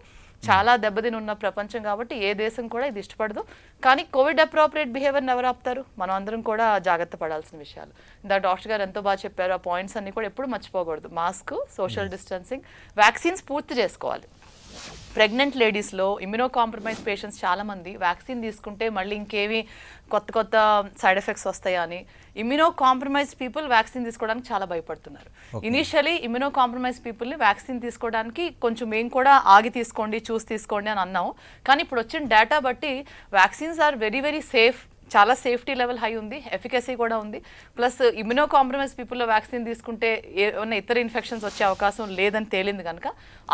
చాలా దెబ్బతిని ఉన్న ప్రపంచం కాబట్టి ఏ దేశం కూడా ఇది ఇష్టపడదు. కానీ కోవిడ్ అప్రోప్రియేట్ బిహేవియర్ని ఎవరు ఆపుతారు? మనం అందరం కూడా జాగ్రత్త పడాల్సిన విషయాలు. ఇందా డాక్టర్ గారు ఎంతో బాగా చెప్పారు. ఆ పాయింట్స్ అన్ని కూడా ఎప్పుడు మర్చిపోకూడదు. మాస్క్, సోషల్ డిస్టెన్సింగ్, వ్యాక్సిన్స్ పూర్తి చేసుకోవాలి. ప్రెగ్నెంట్ లేడీస్లో, ఇమ్యూనో కాంప్రమైజ్ పేషెంట్స్ చాలామంది వ్యాక్సిన్ తీసుకుంటే మళ్ళీ ఇంకేవి కొత్త సైడ్ ఎఫెక్ట్స్ వస్తాయా అని ఇమ్యూనో కాంప్రమైజ్ పీపుల్ వ్యాక్సిన్ తీసుకోవడానికి చాలా భయపడుతున్నారు. ఇనీషియలీ ఇమ్యూనో కాంప్రమైజ్ పీపుల్ని వ్యాక్సిన్ తీసుకోవడానికి కొంచెం మేము కూడా ఆగి తీసుకోండి, చూసి తీసుకోండి అని అన్నాము. కానీ ఇప్పుడు వచ్చిన డేటా బట్టి vaccines are very very safe, చాలా సేఫ్టీ లెవెల్ హై ఉంది, ఎఫికసీ కూడా ఉంది. ప్లస్ ఇమ్యూనో కాంప్రమైజ్ పీపుల్లో వ్యాక్సిన్ తీసుకుంటే ఏమైనా ఇతర ఇన్ఫెక్షన్స్ వచ్చే అవకాశం లేదని తేలింది కనుక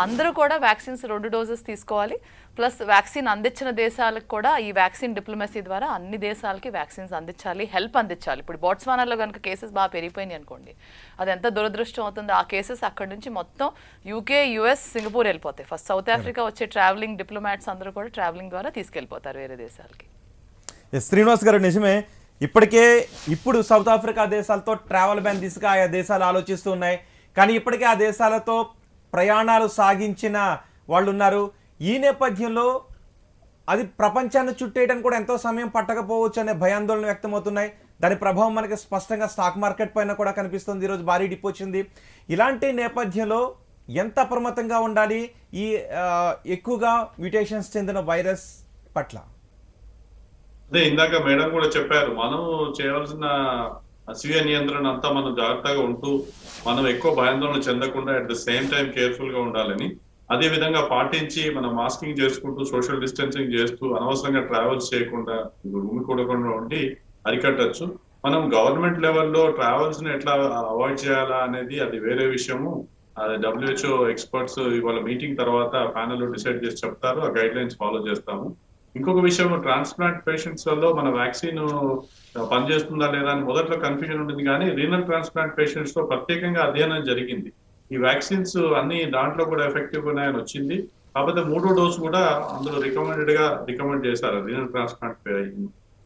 అందరూ కూడా వ్యాక్సిన్స్ 2 డోసెస్ తీసుకోవాలి. ప్లస్ వ్యాక్సిన్ అందించిన దేశాలకు కూడా ఈ వ్యాక్సిన్ డిప్లొమసీ ద్వారా అన్ని దేశాలకి వ్యాక్సిన్స్ అందించాలి, హెల్ప్ అందించాలి. ఇప్పుడు బోట్స్వానాలో కనుక కేసెస్ బాగా పెరిగిపోయినాయి అనుకోండి, అది ఎంత దురదృష్టం అవుతుంది. ఆ కేసెస్ అక్కడ నుంచి మొత్తం UK, US, సింగపూర్ వెళ్ళిపోతాయి. ఫస్ట్ సౌత్ ఆఫ్రికా వచ్చే ట్రావెలింగ్ డిప్లొమాట్స్ అందరూ కూడా ట్రావెలింగ్ ద్వారా తీసుకెళ్ళిపోతారు వేరే దేశాలకి. శ్రీనివాస్ గారు, నిజమే. ఇప్పుడు సౌత్ ఆఫ్రికా దేశాలతో ట్రావెల్ బ్యాన్ దిశగా ఆయా దేశాలు ఆలోచిస్తూ ఉన్నాయి. కానీ ఇప్పటికే ఆ దేశాలతో ప్రయాణాలు సాగించిన వాళ్ళు ఉన్నారు. ఈ నేపథ్యంలో అది ప్రపంచాన్ని చుట్టేయడానికి కూడా ఎంతో సమయం పట్టకపోవచ్చు అనే భయాందోళన వ్యక్తమవుతున్నాయి. దాని ప్రభావం మనకి స్పష్టంగా స్టాక్ మార్కెట్ పైన కూడా కనిపిస్తుంది. ఈరోజు భారీ డిప్ వచ్చింది. ఇలాంటి నేపథ్యంలో ఎంత అప్రమత్తంగా ఉండాలి ఈ ఎక్కువగా మ్యూటేషన్స్ చెందిన వైరస్ పట్ల? అదే ఇందాక మేడం కూడా చెప్పారు, మనం చేయవలసిన స్వీయ నియంత్రణ అంతా మనం జాగ్రత్తగా ఉంటూ మనం ఎక్కువ భయాందోళన చెందకుండా at the same time careful గా ఉండాలని, అదే విధంగా పాటించి మనం మాస్కింగ్ చేసుకుంటూ సోషల్ డిస్టెన్సింగ్ చేస్తూ అనవసరంగా ట్రావెల్స్ చేయకుండా గుమికూడకుండా ఉండి అరికట్టచ్చు. మనం గవర్నమెంట్ లెవెల్లో ట్రావెల్స్ ని ఎట్లా అవాయిడ్ చేయాలా అనేది అది వేరే విషయము. అది WHO ఎక్స్పర్ట్స్ ఇవాళ మీటింగ్ తర్వాత ప్యానెల్ డిసైడ్ చేసి చెప్తారు, ఆ గైడ్ లైన్స్ ఫాలో చేస్తాము. ఇంకొక విషయం, ట్రాన్స్ప్లాంట్ పేషెంట్స్ లో మన వ్యాక్సిన్ పనిచేస్తుందా లేదా అని మొదట్లో కన్ఫ్యూజన్ ఉంటుంది, కానీ రీనల్ ట్రాన్స్ప్లాంట్ పేషెంట్స్ లో ప్రత్యేకంగా అధ్యయనం జరిగింది. ఈ వ్యాక్సిన్స్ అన్ని దాంట్లో కూడా ఎఫెక్టివ్ ఉన్నాయని వచ్చింది. కాకపోతే 3వ డోసు కూడా అందులో రికమెండ్ చేశారు రీనల్ ట్రాన్స్ప్లాంట్,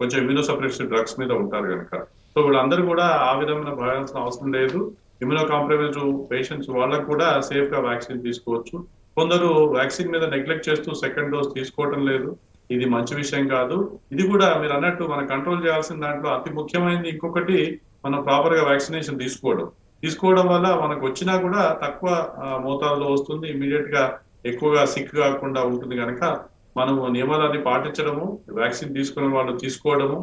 కొంచెం ఇమ్యూనోసప్రెసివ్ డ్రగ్స్ మీద ఉంటారు కనుక. సో వీళ్ళందరూ కూడా ఆ విధమైన భయాల్సిన అవసరం లేదు. ఇమ్యూనో కాంప్రమైజ్ పేషెంట్స్ వాళ్ళకు కూడా సేఫ్ గా వ్యాక్సిన్ తీసుకోవచ్చు. కొందరు వ్యాక్సిన్ మీద నెగ్లెక్ట్ చేస్తూ సెకండ్ డోస్ తీసుకోవటం లేదు. ఇది మంచి విషయం కాదు. ఇది కూడా మీరు అన్నట్టు మనం కంట్రోల్ చేయాల్సిన దాంట్లో అతి ముఖ్యమైనది ఇంకొకటి, మనం ప్రాపర్ గా వ్యాక్సినేషన్ తీసుకోవడం వల్ల మనకు వచ్చినా కూడా తక్కువ మోతాదులో వస్తుంది, ఇమీడియట్ గా ఎక్కువగా సిక్ కాకుండా ఉంటుంది. కనుక మనము నియమాలన్నీ పాటించడము, వ్యాక్సిన్ తీసుకునే వాళ్ళు తీసుకోవడము,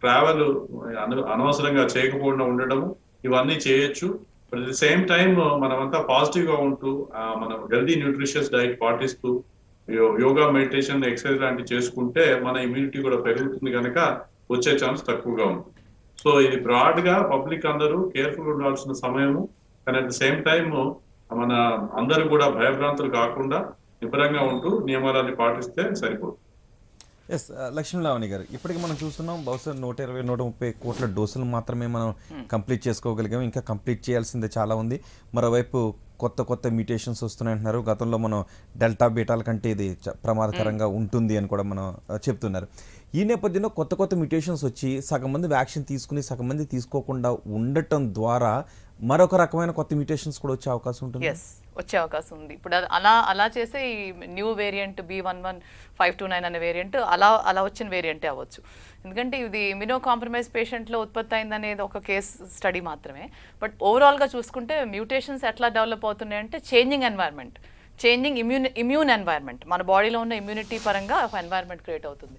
ట్రావెల్ అనవసరంగా చేయకపోవడం ఉండడము, ఇవన్నీ చేయొచ్చు. అట్ ది సేమ్ టైం మనమంతా పాజిటివ్ గా ఉంటూ మనం హెల్దీ న్యూట్రిషియస్ డైట్ పాటిస్తూ యోగా, మెడిటేషన్, ఎక్సర్సైజ్ లాంటివి చేసుకుంటే మన ఇమ్యూనిటీ కూడా పెరుగుతుంది కనుక వచ్చే ఛాన్స్ తక్కువగా ఉంటుంది. సో ఇది బ్రాడ్ గా పబ్లిక్ అందరూ కేర్ఫుల్ ఉండాల్సిన సమయము. కానీ అట్ ద సేమ్ టైం మన అందరూ కూడా భయభ్రాంతులు కాకుండా నిబ్బరంగా ఉంటూ నియమాలన్నీ పాటిస్తే సరిపోతుంది. ఎస్ లక్ష్మీలావణి గారు, ఇప్పటికి మనం చూస్తున్నాం బహుశా 120-130 కోట్ల డోసులు మాత్రమే మనం కంప్లీట్ చేసుకోగలిగాం. ఇంకా కంప్లీట్ చేయాల్సిందే చాలా ఉంది. మరోవైపు కొత్త మ్యూటేషన్స్ వస్తున్నాయంటున్నారు. గతంలో మనం డెల్టా బీటాల కంటే ఇది ప్రమాదకరంగా ఉంటుంది అని కూడా మనం చెప్తున్నారు. ఈ నేపథ్యంలో కొత్త మ్యూటేషన్స్ వచ్చి సగం మంది వ్యాక్సిన్ తీసుకుని సగం మంది తీసుకోకుండా ఉండటం ద్వారా మరొక రకమైన కొత్త మ్యూటేషన్స్ కూడా వచ్చే అవకాశం ఉంటుంది. వచ్చే అవకాశం ఉంది. ఇప్పుడు అలా చేసే ఈ న్యూ వేరియంట్ B11529 అనే వేరియంట్ అలా వచ్చిన వేరియంటే అవ్వచ్చు. ఎందుకంటే ఇది ఇమ్యూనో కాంప్రమైజ్ పేషెంట్లో ఉత్పత్తి అయింది అనేది ఒక కేస్ స్టడీ మాత్రమే. బట్ ఓవరాల్గా చూసుకుంటే మ్యూటేషన్స్ ఎట్లా డెవలప్ అవుతున్నాయి అంటే చేంజింగ్ ఇమ్యూన్ ఎన్వైర్న్మెంట్, మన బాడీలో ఉన్న ఇమ్యూనిటీ పరంగా ఒక ఎన్వైర్న్మెంట్ క్రియేట్ అవుతుంది.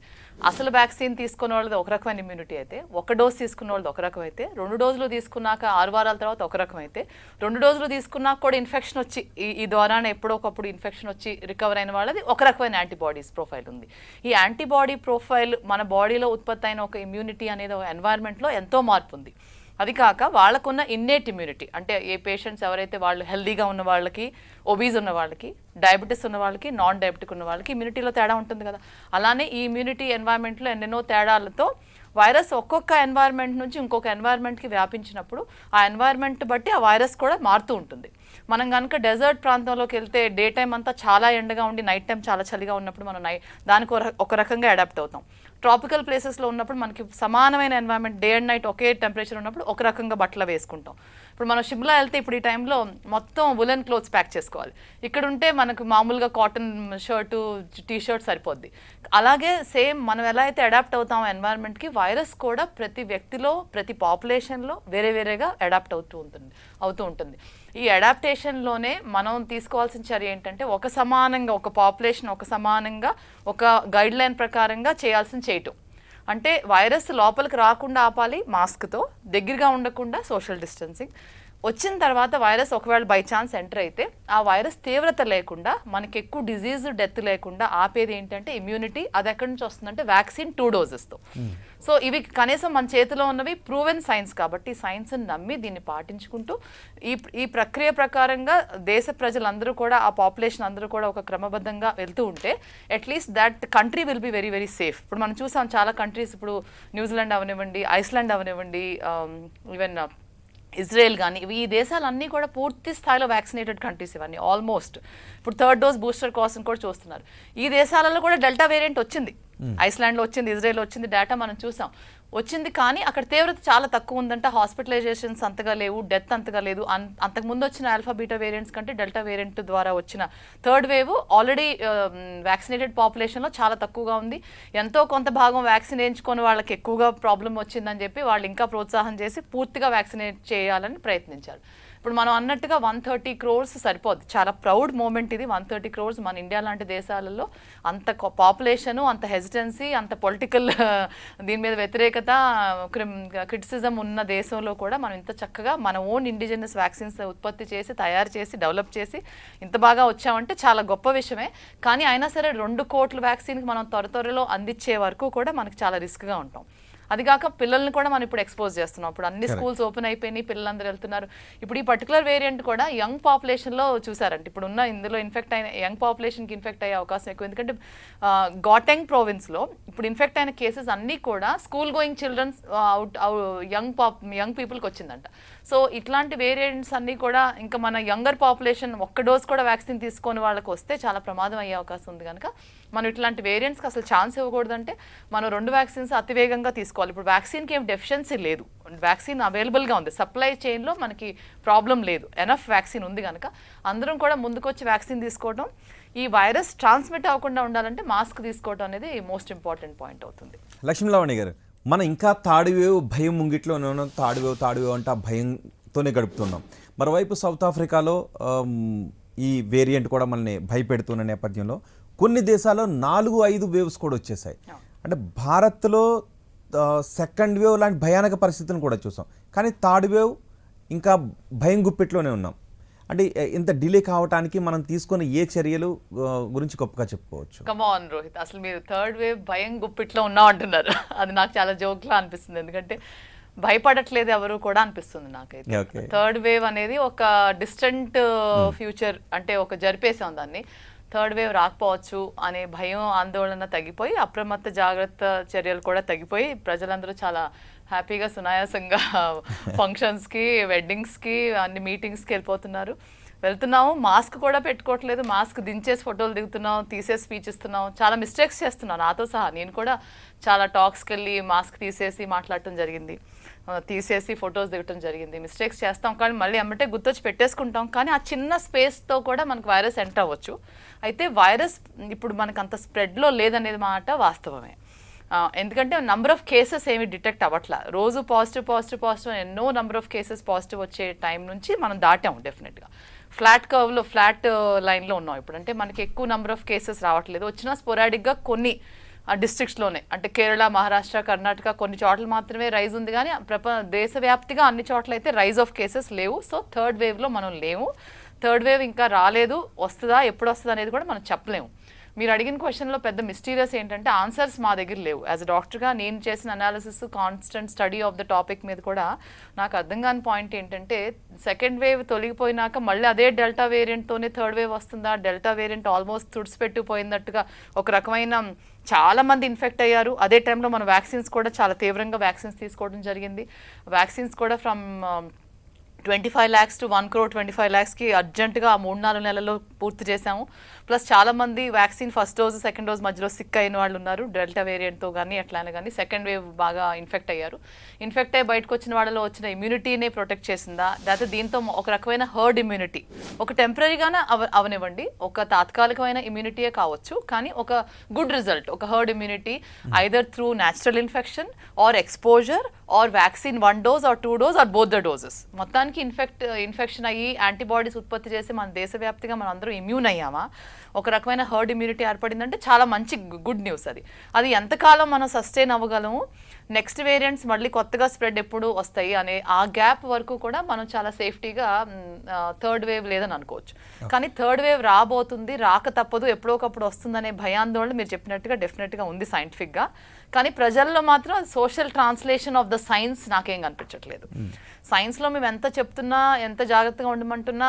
అసలు వ్యాక్సిన్ తీసుకున్న వాళ్ళది ఒక రకమైన ఇమ్యూనిటీ అయితే, 1 డోస్ తీసుకున్న వాళ్ళది ఒక రకం అయితే, 2 డోసులు తీసుకున్నాక 6 వారాల తర్వాత ఒక రకం అయితే, 2 డోసులు తీసుకున్నాక కూడా ఇన్ఫెక్షన్ వచ్చి ఈ ద్వారానే ఎప్పుడో ఒకప్పుడు ఇన్ఫెక్షన్ వచ్చి రికవర్ అయిన వాళ్ళది ఒక రకమైన యాంటీబాడీస్ ప్రొఫైల్ ఉంది. ఈ యాంటీబాడీ ప్రొఫైల్ మన బాడీలో ఉత్పత్తి అయిన ఒక ఇమ్యూనిటీ అనేది ఒక ఎన్వైర్న్మెంట్లో ఎంతో మార్పు ఉంది. అది కాక వాళ్ళకున్న ఇన్నేట్ ఇమ్యూనిటీ, అంటే ఏ పేషెంట్స్ ఎవరైతే వాళ్ళు హెల్దీగా ఉన్న వాళ్ళకి, ఒబీజ్ ఉన్న వాళ్ళకి, డయాబెటీస్ ఉన్న వాళ్ళకి, నాన్ డయాబెటిక్ ఉన్న వాళ్ళకి ఇమ్యూనిటీలో తేడా ఉంటుంది కదా. అలానే ఈ ఇమ్యూనిటీ ఎన్వైర్న్మెంట్లో ఎన్నెన్నో తేడాలతో వైరస్ ఒక్కొక్క ఎన్వైర్న్మెంట్ నుంచి ఇంకొక ఎన్వైర్న్మెంట్కి వ్యాపించినప్పుడు ఆ ఎన్వైర్న్మెంట్ బట్టి ఆ వైరస్ కూడా మారుతూ ఉంటుంది. మనం కనుక డెజర్ట్ ప్రాంతంలోకి వెళ్తే డే టైం అంతా చాలా ఎండగా ఉండి నైట్ టైం చాలా చలిగా ఉన్నప్పుడు మనం దానికి ఒక రకంగా అడాప్ట్ అవుతాం. ట్రాపికల్ ప్లేసెస్లో ఉన్నప్పుడు మనకి సమానమైన environment, day and night okay temperature ఉన్నప్పుడు ఒక రకంగా బట్టలు వేసుకుంటాం. ఇప్పుడు మనం షిమ్లా వెళ్తే ఇప్పుడు ఈ టైంలో మొత్తం వులెన్ క్లోత్స్ ప్యాక్ చేసుకోవాలి. ఇక్కడ ఉంటే మనకు మామూలుగా కాటన్ షర్టు, టీ షర్ట్ సరిపోద్ది. అలాగే సేమ్ మనం ఎలా అయితే అడాప్ట్ అవుతాం ఎన్వైర్న్మెంట్కి, వైరస్ కూడా ప్రతి వ్యక్తిలో, ప్రతి పాపులేషన్లో వేరేగా అడాప్ట్ అవుతూ ఉంటుంది. ఈ అడాప్టేషన్లోనే మనం తీసుకోవాల్సిన చర్య ఏంటంటే ఒక పాపులేషన్ ఒక సమానంగా ఒక గైడ్ లైన్ ప్రకారంగా చేయటం. అంటే వైరస్ లోపలికి రాకుండా ఆపాలి మాస్క్తో, దగ్గరగా ఉండకుండా సోషల్ డిస్టెన్సింగ్. వచ్చిన తర్వాత వైరస్ ఒకవేళ బై ఛాన్స్ ఎంటర్ అయితే ఆ వైరస్ తీవ్రత లేకుండా, మనకి ఎక్కువ డిజీజ్, డెత్ లేకుండా ఆపేది ఏంటంటే ఇమ్యూనిటీ. అది ఎక్కడి నుంచి వస్తుందంటే వ్యాక్సిన్ 2 డోసెస్తో. సో ఇవి కనీసం మన చేతిలో ఉన్నవి ప్రూవెన్ సైన్స్ కాబట్టి సైన్స్ని నమ్మి దీన్ని పాటించుకుంటూ ఈ ప్రక్రియ ప్రకారంగా దేశ ప్రజలందరూ కూడా, ఆ పాపులేషన్ అందరూ కూడా ఒక క్రమబద్ధంగా వెళ్తూ ఉంటే at least that country will be very very safe. ఇప్పుడు మనం చూసాం చాలా కంట్రీస్, ఇప్పుడు న్యూజిలాండ్ అవనివ్వండి, ఐస్లాండ్ అవనివ్వండి, ఈవెన్ ఇజ్రాయెల్ కానీ, ఈ దేశాలన్నీ కూడా పూర్తి స్థాయిలో వ్యాక్సినేటెడ్ కంట్రీస్ ఇవన్నీ ఆల్మోస్ట్. ఇప్పుడు 3rd డోస్ బూస్టర్ కోసం కూడా చూస్తున్నారు. ఈ దేశాలలో కూడా డెల్టా వేరియంట్ వచ్చింది. ఐస్లాండ్లో వచ్చింది, ఇజ్రాయెల్లో వచ్చింది, డేటా మనం చూసాం. వచ్చింది కానీ అక్కడ తీవ్రత చాలా తక్కువ ఉందంట, హాస్పిటలైజేషన్స్ అంతగా లేవు, డెత్ అంతగా లేదు. అంతకుముందు వచ్చిన ఆల్ఫా బీటా వేరియంట్స్ కంటే డెల్టా వేరియంట్ ద్వారా వచ్చిన 3rd వేవ్ ఆల్రెడీ వ్యాక్సినేటెడ్ పాపులేషన్లో చాలా తక్కువగా ఉంది. ఎంతో కొంత భాగం వ్యాక్సిన్ వేయించుకొని వాళ్ళకి ఎక్కువగా ప్రాబ్లం వచ్చిందని చెప్పి వాళ్ళు ఇంకా ప్రోత్సాహం చేసి పూర్తిగా వ్యాక్సినేట్ చేయాలని ప్రయత్నించారు. ఇప్పుడు మనం అన్నట్టుగా 130 crores సరిపోద్ది. చాలా ప్రౌడ్ మూమెంట్ ఇది. 130 crores మన ఇండియా లాంటి దేశాలలో అంత పాపులేషను, అంత హెజిటెన్సీ, అంత పొలిటికల్ దీని మీద వ్యతిరేకత, క్రిటిసిజం ఉన్న దేశంలో కూడా మనం ఇంత చక్కగా మన ఓన్ ఇండిజినస్ వ్యాక్సిన్స్ ఉత్పత్తి చేసి, తయారు చేసి, డెవలప్ చేసి ఇంత బాగా వచ్చామంటే చాలా గొప్ప విషయమే. కానీ అయినా సరే 2 కోట్ల వ్యాక్సిన్కి మనం త్వరలో అందించే వరకు కూడా మనకి చాలా రిస్క్గా ఉంటాం. అది కాక పిల్లల్ని కూడా మనం ఇప్పుడు ఎక్స్పోజ్ చేస్తున్నాం. ఇప్పుడు అన్ని స్కూల్స్ ఓపెన్ అయిపోయినాయి, పిల్లలందరూ వెళ్తున్నారు. ఇప్పుడు ఈ పర్టికులర్ వేరియంట్ కూడా యంగ్ పాపులేషన్లో చూసారంటే ఇప్పుడు ఉన్న ఇందులో ఇన్ఫెక్ట్ అయిన యంగ్ పాపులేషన్కి ఇన్ఫెక్ట్ అయ్యే అవకాశం ఎక్కువ. ఎందుకంటే గాటెంగ్ ప్రావిన్స్లో ఇప్పుడు ఇన్ఫెక్ట్ అయిన కేసెస్ అన్నీ కూడా స్కూల్ గోయింగ్ చిల్డ్రన్స్ యంగ్ పీపుల్కి వచ్చిందంట. సో ఇట్లాంటి వేరియంట్స్ అన్నీ కూడా ఇంకా మన యంగర్ పాపులేషన్ ఒక్క డోస్ కూడా వ్యాక్సిన్ తీసుకొని వాళ్ళకి వస్తే చాలా ప్రమాదం అయ్యే అవకాశం ఉంది. కనుక మనం ఇట్లాంటి వేరియంట్స్కి అసలు ఛాన్స్ ఇవ్వకూడదంటే మనం 2 వ్యాక్సిన్స్ అతివేగంగా తీసుకోవాలి. ఇప్పుడు వ్యాక్సిన్కి ఏం డెఫిషియన్సీ లేదు, వ్యాక్సిన్ అవైలబుల్గా ఉంది, సప్లై చైన్లో మనకి ప్రాబ్లం లేదు, ఎనఫ్ వ్యాక్సిన్ ఉంది. కనుక అందరం కూడా ముందుకొచ్చి వ్యాక్సిన్ తీసుకోవడం, ఈ వైరస్ ట్రాన్స్మిట్ అవ్వకుండా ఉండాలంటే మాస్క్ తీసుకోవడం అనేది మోస్ట్ ఇంపార్టెంట్ పాయింట్ అవుతుంది. లక్ష్మీలావణి గారు, మనం ఇంకా థర్డ్ వేవ్ భయం ముంగిట్లోనే ఉన్నాం. థర్డ్ వేవ్ అంటే ఆ భయంతోనే గడుపుతున్నాం. మరోవైపు సౌత్ ఆఫ్రికాలో ఈ వేరియంట్ కూడా మనల్ని భయపెడుతున్న నేపథ్యంలో కొన్ని దేశాల్లో 4-5 వేవ్స్ కూడా వచ్చేసాయి. అంటే భారత్లో సెకండ్ వేవ్ లాంటి భయానక పరిస్థితులను కూడా చూసాం, కానీ థర్డ్ వేవ్ ఇంకా భయం గుప్పెట్లోనే ఉన్నాం. అంటే ఇంత డిలే కావడానికి మనం తీసుకున్న ఏ చర్యలు గురించి గొప్పగా చెప్పుకోవచ్చు? కమాన్ రోహిత్, అసలు మీరు థర్డ్ వేవ్ భయం గుప్పిట్లో ఉన్నాం అంటున్నారు. అది నాకు చాలా జోక్లా అనిపిస్తుంది, ఎందుకంటే భయపడట్లేదు ఎవరు కూడా అనిపిస్తుంది నాకైతే. థర్డ్ వేవ్ అనేది ఒక డిస్టెంట్ ఫ్యూచర్, అంటే ఒక జరిపేసాం దాన్ని. థర్డ్ వేవ్ రాకపోవచ్చు అనే భయం ఆందోళన తగ్గిపోయి అప్రమత్త జాగ్రత్త చర్యలు కూడా తగ్గిపోయి ప్రజలందరూ చాలా హ్యాపీగా సునాయాసంగా ఫంక్షన్స్కి, వెడ్డింగ్స్కి, అన్ని మీటింగ్స్కి వెళ్తున్నాము. మాస్క్ కూడా పెట్టుకోవట్లేదు, మాస్క్ దించేసి ఫోటోలు దిగుతున్నాం, తీసేసి స్పీచ్ ఇస్తున్నాం. చాలా మిస్టేక్స్ చేస్తున్నాను, నాతో సహా. నేను కూడా చాలా టాక్స్కి వెళ్ళి మాస్క్ తీసేసి మాట్లాడటం జరిగింది, తీసేసి ఫొటోస్ దిగటం జరిగింది. మిస్టేక్స్ చేస్తాం, కానీ మళ్ళీ ఎమ్మటే గుర్తొచ్చి పెట్టేసుకుంటాం. కానీ ఆ చిన్న స్పేస్తో కూడా మనకు వైరస్ ఎంటర్ అవ్వచ్చు. అయితే వైరస్ ఇప్పుడు మనకు అంత స్ప్రెడ్లో లేదనేది మాట వాస్తవమే. ఎందుకంటే నంబర్ ఆఫ్ కేసెస్ ఏమి డిటెక్ట్ అవ్వట్లా. రోజు పాజిటివ్ ఎన్నో నంబర్ ఆఫ్ కేసెస్ పాజిటివ్ వచ్చే టైం నుంచి మనం దాటాము డెఫినెట్గా. ఫ్లాట్ కర్వ్లో, ఫ్లాట్ లైన్లో ఉన్నాం ఇప్పుడు. అంటే మనకి ఎక్కువ నంబర్ ఆఫ్ కేసెస్ రావట్లేదు, వచ్చినా స్పోరాడిక్గా కొన్ని డిస్ట్రిక్ట్స్లోనే. అంటే కేరళ, మహారాష్ట్ర, కర్ణాటక కొన్ని చోట్ల మాత్రమే రైజ్ ఉంది, కానీ దేశవ్యాప్తిగా అన్ని చోట్ల అయితే రైజ్ ఆఫ్ కేసెస్ లేవు. సో థర్డ్ వేవ్లో మనం లేవు. థర్డ్ వేవ్ ఇంకా రాలేదు, వస్తుందా, ఎప్పుడు వస్తుందా అనేది కూడా మనం చెప్పలేము. మీరు అడిగిన క్వశ్చన్లో పెద్ద మిస్టీరియస్ ఏంటంటే ఆన్సర్స్ మా దగ్గర లేవు. యాజ్ అ డాక్టర్గా నేను చేసిన analysis, constant study of the topic మీద కూడా నాకు అర్థం కాని పాయింట్ ఏంటంటే, సెకండ్ వేవ్ తొలగిపోయినాక మళ్ళీ అదే డెల్టా వేరియంట్తోనే థర్డ్ వేవ్ వస్తుందా? డెల్టా వేరియంట్ ఆల్మోస్ట్ తుడిచిపెట్టిపోయినట్టుగా ఒక రకమైన చాలా మంది ఇన్ఫెక్ట్ అయ్యారు. అదే టైంలో మన వ్యాక్సిన్స్ కూడా చాలా తీవ్రంగా వ్యాక్సిన్స్ తీసుకోవడం జరిగింది. వ్యాక్సిన్స్ కూడా ఫ్రమ్ 25 lakhs to 1 crore 25 lakhsకి అర్జెంటుగా 3-4 నెలల్లో పూర్తి చేశాము. ప్లస్ చాలామంది vaccine first dose, second dose మధ్యలో సిక్ అయిన వాళ్ళు ఉన్నారు. డెల్టా వేరియంట్తో కానీ అట్లానే కానీ సెకండ్ వేవ్ బాగా ఇన్ఫెక్ట్ అయ్యారు. ఇన్ఫెక్ట్ అయ్యి బయటకు వచ్చిన వాళ్ళలో వచ్చిన ఇమ్యూనిటీనే ప్రొటెక్ట్ చేసిందా, లేకపోతే దీంతో ఒక రకమైన హర్డ్ ఇమ్యూనిటీ, ఒక టెంపరీగానే అవనివ్వండి, ఒక తాత్కాలికమైన ఇమ్యూనిటీయే కావచ్చు, కానీ ఒక గుడ్ రిజల్ట్, ఒక herd immunity either through natural infection or exposure or vaccine 1 dose or 2 dose or both the doses. మొత్తానికి ఇన్ఫెక్షన్ అయ్యి యాంటీబాడీస్ ఉత్పత్తి చేసి మన దేశవ్యాప్తిగా మనం అందరూ ఇమ్యూన్ అయ్యామా, ఒక రకమైన హర్డ్ ఇమ్యూనిటీ ఏర్పడిందంటే చాలా మంచి గుడ్ న్యూస్. అది ఎంతకాలం మనం సస్టైన్ అవ్వగలము, నెక్స్ట్ వేరియంట్స్ మళ్ళీ కొత్తగా స్ప్రెడ్ ఎప్పుడు వస్తాయి అనే ఆ గ్యాప్ వరకు కూడా మనం చాలా సేఫ్టీగా థర్డ్ వేవ్ లేదని అనుకోవచ్చు. కానీ థర్డ్ వేవ్ రాబోతుంది, రాక తప్పదు, ఎప్పుడో ఒకప్పుడు వస్తుందనే భయాందోళన మీరు చెప్పినట్టుగా డెఫినెట్గా ఉంది సైంటిఫిక్గా. కానీ ప్రజల్లో మాత్రం social translation of the science నాకేం కనిపించట్లేదు. సైన్స్లో మేము ఎంత చెప్తున్నా, ఎంత జాగ్రత్తగా ఉండమంటున్నా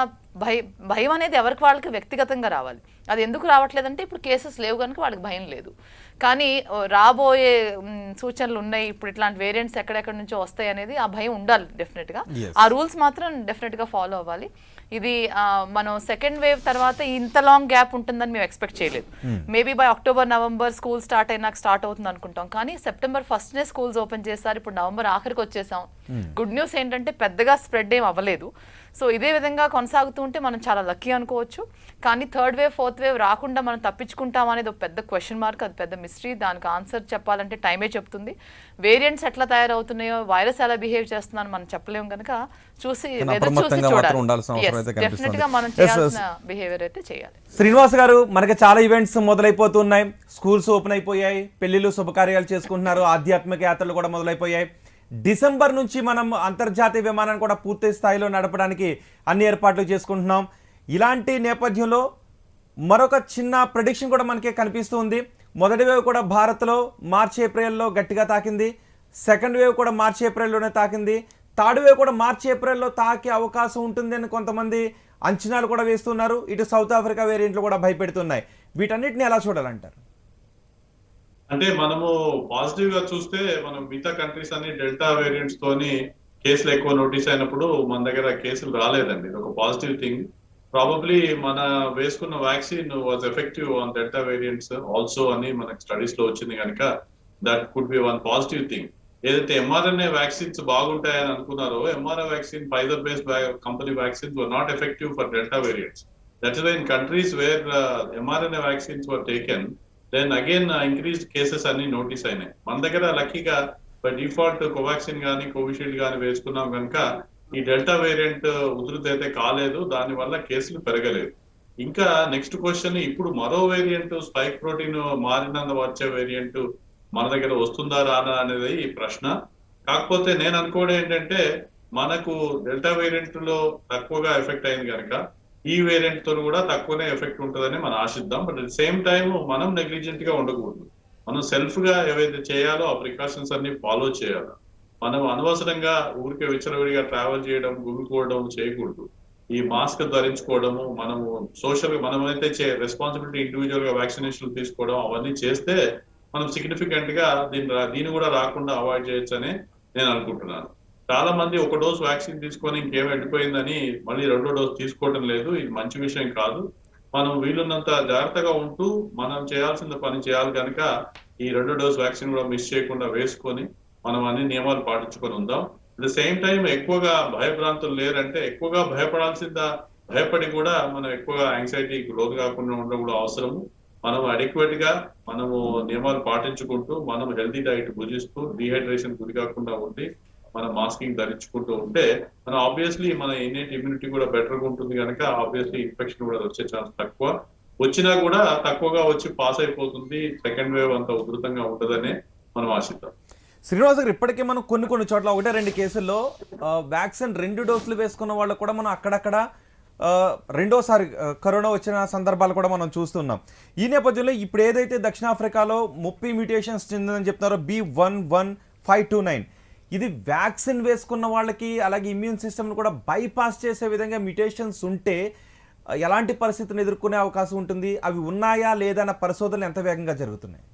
భయం అనేది ఎవరికి వాళ్ళకి వ్యక్తిగతంగా రావాలి. అది ఎందుకు రావట్లేదంటే ఇప్పుడు కేసెస్ లేవు కనుక వాళ్ళకి భయం లేదు. కానీ రాబోయే సూచనలు ఉన్నాయి, ఇప్పుడు ఇట్లాంటి వేరియంట్స్ ఎక్కడెక్కడి నుంచో వస్తాయి అనేది ఆ భయం ఉండాలి డెఫినెట్గా. ఆ రూల్స్ మాత్రం డెఫినెట్గా ఫాలో అవ్వాలి. ఇది మనం సెకండ్ వేవ్ తర్వాత ఇంత లాంగ్ గ్యాప్ ఉంటుందని మేము ఎక్స్పెక్ట్ చేయలేదు. Maybe by October, November school start అయినాక స్టార్ట్ అవుతుంది అనుకుంటాం, కానీ సెప్టెంబర్ 1st స్కూల్స్ ఓపెన్ చేస్తారు. ఇప్పుడు నవంబర్ ఆఖరికి వచ్చేసాం. గుడ్ న్యూస్ ఏంటంటే పెద్దగా స్ప్రెడ్ ఏం అవ్వలేదు. సో ఇదే విధంగా కొనసాగుతూ ఉంటే మనం చాలా లక్కీ అనుకోవచ్చు. కానీ థర్డ్ వేవ్, ఫోర్త్ వేవ్ రాకుండా మనం తప్పించుకుంటాం అనేది ఒక పెద్ద క్వశ్చన్ మార్క్, అది పెద్ద మిస్టరీ. దానికి ఆన్సర్ చెప్పాలంటే టైమే చెప్తుంది. వేరియంట్స్ ఎట్లా తయారవుతున్నాయో, వైరస్ ఎలా బిహేవ్ చేస్తున్నారో మనం చెప్పలేము కనుక చూసి డెఫినెట్ గా మనం చేయాల్సిన బిహేవియర్ అయితే చేయాలి. శ్రీనివాస్ గారు, మనకి చాలా ఈవెంట్స్ మొదలైపోతున్నాయి, స్కూల్స్ ఓపెన్ అయిపోయాయి, పెళ్లిళ్ళు, శుభకార్యాలు చేసుకుంటున్నారు, ఆధ్యాత్మిక యాత్రలు కూడా మొదలైపోయాయి. డిసెంబర్ నుంచి మనం అంతర్జాతీయ విమానాన్ని కూడా పూర్తి స్థాయిలో నడపడానికి అన్ని ఏర్పాట్లు చేసుకుంటున్నాం. ఇలాంటి నేపథ్యంలో మరొక చిన్న ప్రెడిక్షన్ కూడా మనకి కనిపిస్తుంది. మొదటి వేవ్ కూడా భారత్లో మార్చి, ఏప్రిల్లో గట్టిగా తాకింది. సెకండ్ వేవ్ కూడా మార్చి ఏప్రిల్లోనే తాకింది, థర్డ్ వేవ్ కూడా మార్చి ఏప్రిల్లో తాకే అవకాశం ఉంటుంది అని కొంతమంది అంచనాలు కూడా వేస్తున్నారు. ఇటు సౌత్ ఆఫ్రికా వేరియంట్లు కూడా భయపెడుతున్నాయి. వీటన్నిటిని ఎలా చూడాలంటారు? అంటే మనము పాజిటివ్ గా చూస్తే మనం మిగతా కంట్రీస్ అన్ని డెల్టా వేరియంట్స్ తోని కేసులు ఎక్కువ నోటీస్ అయినప్పుడు మన దగ్గర కేసులు రాలేదండి. ఇది ఒక పాజిటివ్ థింగ్. ప్రాబబ్లీ మన వేసుకున్న vaccine was effective on delta variants also అని మనకి స్టడీస్ లో వచ్చింది కనుక that could be one positive thing. ఏదైతే ఎంఆర్ఎన్ఏ వ్యాక్సిన్స్ బాగుంటాయని అనుకున్నారో, MRI vaccine Pfizer based company vaccines were not effective for delta variants. That is why in countries where mRNA vaccines were taken then again increased cases అన్ని notice అయినాయి. మన దగ్గర లక్కీగా by default Covaxin కానీ Covishield కానీ వేసుకున్నాం కనుక ఈ డెల్టా వేరియంట్ ఉధృతి అయితే కాలేదు, దాని వల్ల కేసులు పెరగలేదు. ఇంకా నెక్స్ట్ క్వశ్చన్, ఇప్పుడు మరో వేరియంట్ స్పైక్ ప్రోటీన్ మారినందు వచ్చే వేరియంట్ మన దగ్గర వస్తుందా రానా అనేది ఈ ప్రశ్న. కాకపోతే నేను అనుకోవడం ఏంటంటే మనకు డెల్టా వేరియంట్ లో తక్కువగా ఎఫెక్ట్ అయింది కనుక ఈ వేరియంట్ తో కూడా తక్కువనే ఎఫెక్ట్ ఉంటుందని మనం ఆశిద్దాం. బట్ అట్ సేమ్ టైం మనం నెగ్లిజెంట్ గా ఉండకూడదు. మనం సెల్ఫ్ గా ఏవైతే చేయాలో ఆ ప్రికాషన్స్ అన్ని ఫాలో చేయాలి. మనం అనవసరంగా ఊరికే విచ్చలవిడిగా ట్రావెల్ చేయడం, గుమికోవడం చేయకూడదు. ఈ మాస్క్ ధరించుకోవడము, మనము సోషల్ మనమైతే రెస్పాన్సిబిలిటీ ఇండివిజువల్ గా వ్యాక్సినేషన్ తీసుకోవడం అవన్నీ చేస్తే మనం సిగ్నిఫికెంట్ గా దీన్ని కూడా రాకుండా అవాయిడ్ చేయొచ్చని నేను అనుకుంటున్నాను. చాలా మంది ఒక డోస్ వ్యాక్సిన్ తీసుకొని ఇంకేం వెళ్ళిపోయిందని మళ్ళీ రెండో డోస్ తీసుకోవడం లేదు. ఇది మంచి విషయం కాదు. మనం వీలున్నంత జాగ్రత్తగా ఉంటూ మనం చేయాల్సిన పని చేయాలి కనుక ఈ రెండో డోస్ వ్యాక్సిన్ కూడా మిస్ చేయకుండా వేసుకొని మనం అన్ని నియమాలు పాటించుకొని ఉందాం. అట్ ద సేమ్ టైం ఎక్కువగా భయభ్రాంతులు లేరంటే ఎక్కువగా భయపడి కూడా మనం ఎక్కువగా యాంగ్జైటీకి లోను కాకుండా ఉండడం కూడా అవసరము. మనం అడిక్వేట్ గా మనము నియమాలు పాటించుకుంటూ మనం హెల్తీ డైట్ భుజిస్తూ డీహైడ్రేషన్ గురి కాకుండా ఉండి మనం మాస్కింగ్ ధరించుకుంటూ ఉంటే మనం ఆబ్వియస్లీ మన ఇన్నేట్ ఇమ్యూనిటీ కూడా బెటర్ గా ఉంటుంది కనుక ఆబ్వియస్లీ ఇన్ఫెక్షన్ కూడా వచ్చే ఛాన్స్ తక్కువ, వచ్చినా కూడా తక్కువగా వచ్చి పాస్ అయిపోతుంది. సెకండ్ వేవ్ అంత ఉధృతంగా ఉంటుందనే మనం ఆశిద్దాం. శ్రీనివాస్ గారు, ఇప్పటికే మనం కొన్ని చోట్ల 1-2 కేసుల్లో వ్యాక్సిన్ 2 డోసులు వేసుకున్న వాళ్ళకు కూడా మనం అక్కడక్కడ రెండోసారి కరోనా వచ్చిన సందర్భాలు కూడా మనం చూస్తున్నాం. ఈ నేపథ్యంలో ఇప్పుడు ఏదైతే దక్షిణాఫ్రికాలో 30 మ్యూటేషన్స్ చెందిందని చెప్తున్నారో B11529, ఇది వ్యాక్సిన్ వేసుకున్న వాళ్ళకి అలాగే ఇమ్యూన్ సిస్టమ్ను కూడా బైపాస్ చేసే విధంగా మ్యూటేషన్స్ ఉంటే ఎలాంటి పరిస్థితిని ఎదుర్కొనే అవకాశం ఉంటుంది? అవి ఉన్నాయా లేదా అన్న పరిశోధనలు ఎంత వేగంగా జరుగుతున్నాయి?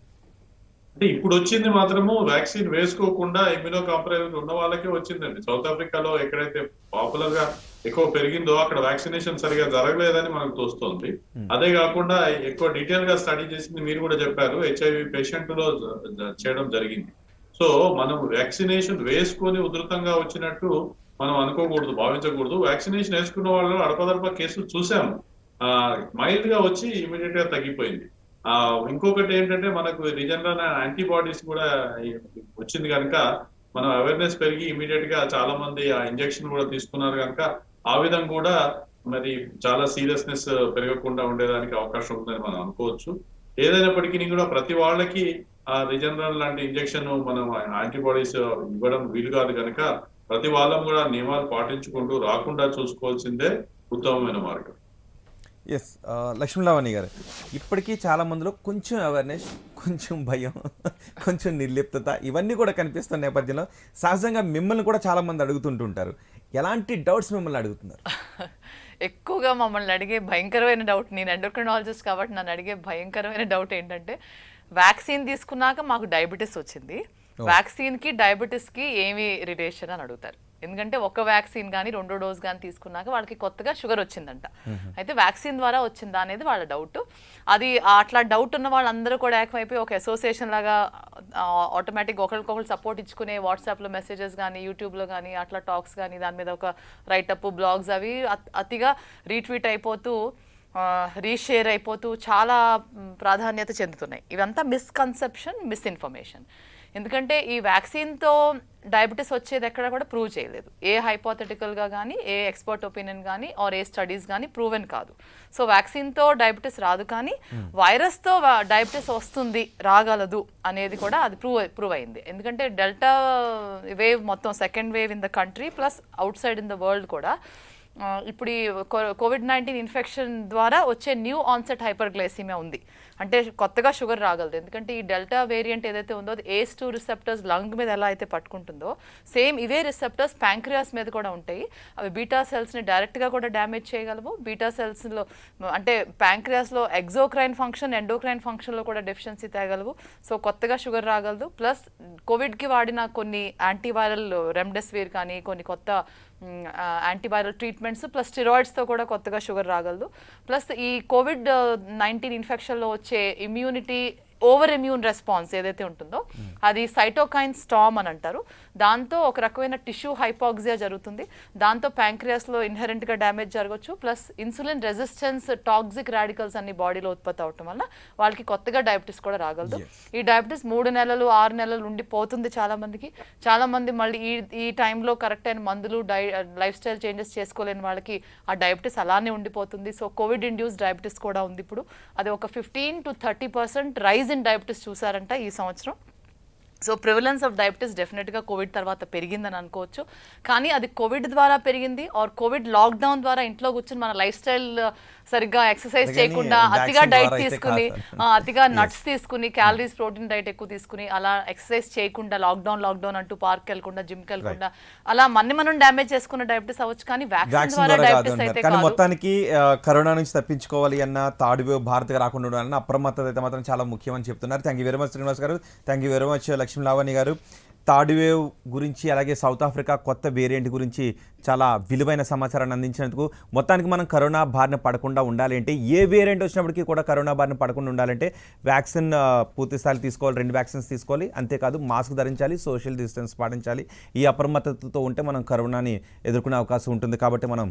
అంటే ఇప్పుడు వచ్చింది మాత్రము వ్యాక్సిన్ వేసుకోకుండా ఇమ్యూనో కాంప్రమైజ్ ఉన్న వాళ్ళకే వచ్చిందండి. సౌత్ ఆఫ్రికాలో ఎక్కడైతే పాపులర్ గా ఎక్కువ పెరిగిందో అక్కడ వ్యాక్సినేషన్ సరిగా జరగలేదని మనకు తోస్తోంది. అదే కాకుండా ఎక్కువ డీటెయిల్ గా స్టడీ చేసింది మీరు కూడా చెప్పారు, HIV పేషెంట్ లో చేయడం జరిగింది. సో మనం వ్యాక్సినేషన్ వేసుకొని ఉధృతంగా వచ్చినట్టు మనం అనుకోకూడదు, భావించకూడదు. వ్యాక్సినేషన్ వేసుకున్న వాళ్ళు అడపదడప కేసులు చూసాము, మైల్డ్ గా వచ్చి ఇమీడియట్ గా తగ్గిపోయింది. ఇంకొకటి ఏంటంటే మనకు రీజనరల్ యాంటీబాడీస్ కూడా వచ్చింది కనుక మనం అవేర్నెస్ పెరిగి ఇమీడియట్ గా చాలా మంది ఆ ఇంజెక్షన్ కూడా తీసుకున్నారు కనుక ఆ విధంగా కూడా మరి చాలా సీరియస్నెస్ పెరగకుండా ఉండేదానికి అవకాశం ఉందని మనం అనుకోవచ్చు. ఏదైనప్పటికీ కూడా ప్రతి వాళ్ళకి ఆ రిజనరల్ లాంటి ఇంజెక్షన్ మనం యాంటీబాడీస్ ఇవ్వడం వీలు కాదు కనుక ప్రతి వాళ్ళం కూడా నియమాలు పాటించుకుంటూ రాకుండా చూసుకోవాల్సిందే ఉత్తమమైన మార్గం. ఎస్, లక్ష్మీలావణి గారు, ఇప్పటికీ చాలా మందిలో కొంచెం అవేర్నెస్, కొంచెం భయం, కొంచెం నిర్లిప్తత ఇవన్నీ కూడా కనిపిస్తున్న నేపథ్యంలో సహజంగా మిమ్మల్ని కూడా చాలా మంది అడుగుతుంటుంటారు. ఎలాంటి డౌట్స్ మిమ్మల్ని అడుగుతున్నారు? ఎక్కువగా మమ్మల్ని అడిగే భయంకరమైన డౌట్, నేను ఎండోక్రినాలజిస్ట్ కాబట్టి నన్ను అడిగే భయంకరమైన డౌట్ ఏంటంటే, వ్యాక్సిన్ తీసుకున్నాక మాకు డయాబెటీస్ వచ్చింది, వ్యాక్సిన్కి డయాబెటీస్కి ఏమి రిలేషన్ అని అడుగుతారు. ఎందుకంటే ఒక వ్యాక్సిన్ కానీ 2వ డోస్ కానీ తీసుకున్నాక వాళ్ళకి కొత్తగా షుగర్ వచ్చిందంట. అయితే వ్యాక్సిన్ ద్వారా వచ్చిందా అనేది వాళ్ళ డౌట్. అది అట్లా డౌట్ ఉన్న వాళ్ళందరూ కూడా ఏకమైపోయి ఒక అసోసియేషన్ లాగా ఆటోమేటిక్గా ఒకరికొకరు సపోర్ట్ ఇచ్చుకునే వాట్సాప్లో మెసేజెస్ కానీ యూట్యూబ్లో కానీ అట్లా టాక్స్ కానీ దాని మీద ఒక రైటప్ బ్లాగ్స్ అవి అతిగా రీట్వీట్ అయిపోతూ రీషేర్ అయిపోతూ చాలా ప్రాధాన్యత చెందుతున్నాయి. ఇవంతా మిస్కన్సెప్షన్, మిస్ఇన్ఫర్మేషన్. ఎందుకంటే ఈ వ్యాక్సిన్తో డయాబెటీస్ వచ్చేది ఎక్కడ కూడా ప్రూవ్ చేయలేదు. ఏ హైపోథెటికల్గా కానీ, ఏ ఎక్స్పర్ట్ ఒపీనియన్ కానీ, ఆర్ ఏ స్టడీస్ కానీ ప్రూవెన్ కాదు. సో వ్యాక్సిన్తో డయాబెటీస్ రాదు, కానీ వైరస్తో డయాబెటీస్ వస్తుంది, రాగలదు అనేది కూడా అది ప్రూవ్ అయింది. ఎందుకంటే డెల్టా వేవ్ మొత్తం second wave in the country plus out side in the world కూడా ఇప్పుడు ఈ కోవిడ్-19 ఇన్ఫెక్షన్ ద్వారా వచ్చే న్యూ ఆన్సెట్ హైపర్గ్లైసీమియా ఉంది. అంటే కొత్తగా షుగర్ రాగలదు. ఎందుకంటే ఈ డెల్టా వేరియంట్ ఏదైతే ఉందో అది ACE2 రిసెప్టర్స్ లంగ్ మీద ఎలా అయితే పట్టుకుంటుందో సేమ్ ఇవే రిసెప్టర్స్ ప్యాంక్రియాస్ మీద కూడా ఉంటాయి. అవి బీటా సెల్స్ని డైరెక్ట్గా కూడా డ్యామేజ్ చేయగలవు. బీటా సెల్స్లో అంటే ప్యాంక్రియాస్లో ఎగ్జోక్రైన్ ఫంక్షన్, ఎండోక్రైన్ ఫంక్షన్లో కూడా డెఫిషియన్సీ తేగలవు. సో కొత్తగా షుగర్ రాగలదు. ప్లస్ కోవిడ్కి వాడిన కొన్ని యాంటీవైరల్ రెమ్డెసివిర్ కానీ కొన్ని కొత్త యాంటీవైరల్ ట్రీట్మెంట్స్ ప్లస్ స్టిరాయిడ్స్తో కూడా కొత్తగా షుగర్ రాగలదు. ప్లస్ ఈ కోవిడ్-19 ఇన్ఫెక్షన్లో వచ్చే ఇమ్యూనిటీ ఓవర్ ఇమ్యూన్ రెస్పాన్స్ ఏదైతే ఉంటుందో అది సైటోకైన్ స్టామ్ అని అంటారు. దాంతో ఒక రకమైన టిష్యూ హైపాక్సియా జరుగుతుంది. దాంతో ప్యాంక్రియాస్లో ఇన్హెరెంట్గా డ్యామేజ్ జరగవచ్చు. Plus insulin resistance toxic radicals అన్ని బాడీలో ఉత్పత్తి అవటం వల్ల వాళ్ళకి కొత్తగా డయాబెటీస్ కూడా రాగలదు. ఈ డయాబెటీస్ 3 నెలలు 6 నెలలు ఉండిపోతుంది చాలామందికి. చాలామంది మళ్ళీ ఈ టైంలో కరెక్ట్ అయిన మందులు లైఫ్ స్టైల్ చేంజెస్ చేసుకోలేని వాళ్ళకి ఆ డయాబెటీస్ అలానే ఉండిపోతుంది. సో కోవిడ్ ఇండ్యూస్ డయాబెటీస్ కూడా ఉంది ఇప్పుడు. అది ఒక 15 to 30% రైజ్ ఇన్ డయాబెటీస్ చూసారంట ఈ సంవత్సరం. సో ప్రివలెన్స్ ఆఫ్ డయాబెటీస్ డెఫినెట్గా కోవిడ్ తర్వాత పెరిగిందని అనుకోవచ్చు. కానీ అది కోవిడ్ ద్వారా పెరిగింది ఆర్ కోవిడ్ లాక్డౌన్ ద్వారా ఇంట్లో కూర్చొని మన లైఫ్ స్టైల్ సరిగ్గా ఎక్సర్సైజ్ చేయకుండా అతిగా డైట్ తీసుకుని అతిగా నట్స్ తీసుకుని క్యాలరీస్ ప్రోటీన్ డైట్ ఎక్కువ తీసుకుని అలా ఎక్సర్సైజ్ చేయకుండా లాక్డౌన్ అంటూ పార్క్ వెళ్ళకుండా జిమ్కి వెళ్ళకుండా అలా మనం డ్యామేజ్ చేసుకున్న డయాబెటీస్ అవ్వచ్చు. కానీ వ్యాక్సిన్ ద్వారా డయాబెటీస్ అయితే కానీ కాదు. మొత్తానికి కరోనా నుంచి తప్పించుకోవాలి అన్న థర్డ్ వేవ్ భారత్కి రాకుండా ఉండాలన్న అప్రమత్తత అయితే మాత్రం చాలా ముఖ్యమని చెప్తున్నారు. Thank you very much Srinivas గారు. Thank you very much Lakshmi Lavanya గారు. థర్డ్ వేవ్ గురించి అలాగే సౌత్ ఆఫ్రికా కొత్త వేరియంట్ గురించి చాలా విలువైన సమాచారాన్ని అందించినందుకు. మొత్తానికి మనం కరోనా బారిన పడకుండా ఉండాలి అంటే ఏ వేరియంట్ వచ్చినప్పటికీ కూడా కరోనా బారిన పడకుండా ఉండాలంటే వ్యాక్సిన్ పూర్తిస్థాయి తీసుకోవాలి, 2 వ్యాక్సిన్స్ తీసుకోవాలి. అంతేకాదు మాస్క్ ధరించాలి, సోషల్ డిస్టెన్స్ పాటించాలి. ఈ అప్రమత్తతతో ఉంటే మనం కరోనాని ఎదుర్కొనే అవకాశం ఉంటుంది. కాబట్టి మనం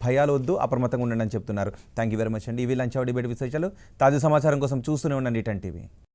భయాలు వద్దు, అప్రమత్తంగా ఉండండి అని చెప్తున్నారు. థ్యాంక్ యూ వెరీ మచ్ అండి. ఇవి లంచ్ అవర్ డిబేట్ విశేషాలు. తాజా సమాచారం కోసం చూస్తూనే ఉండండి 10 TV.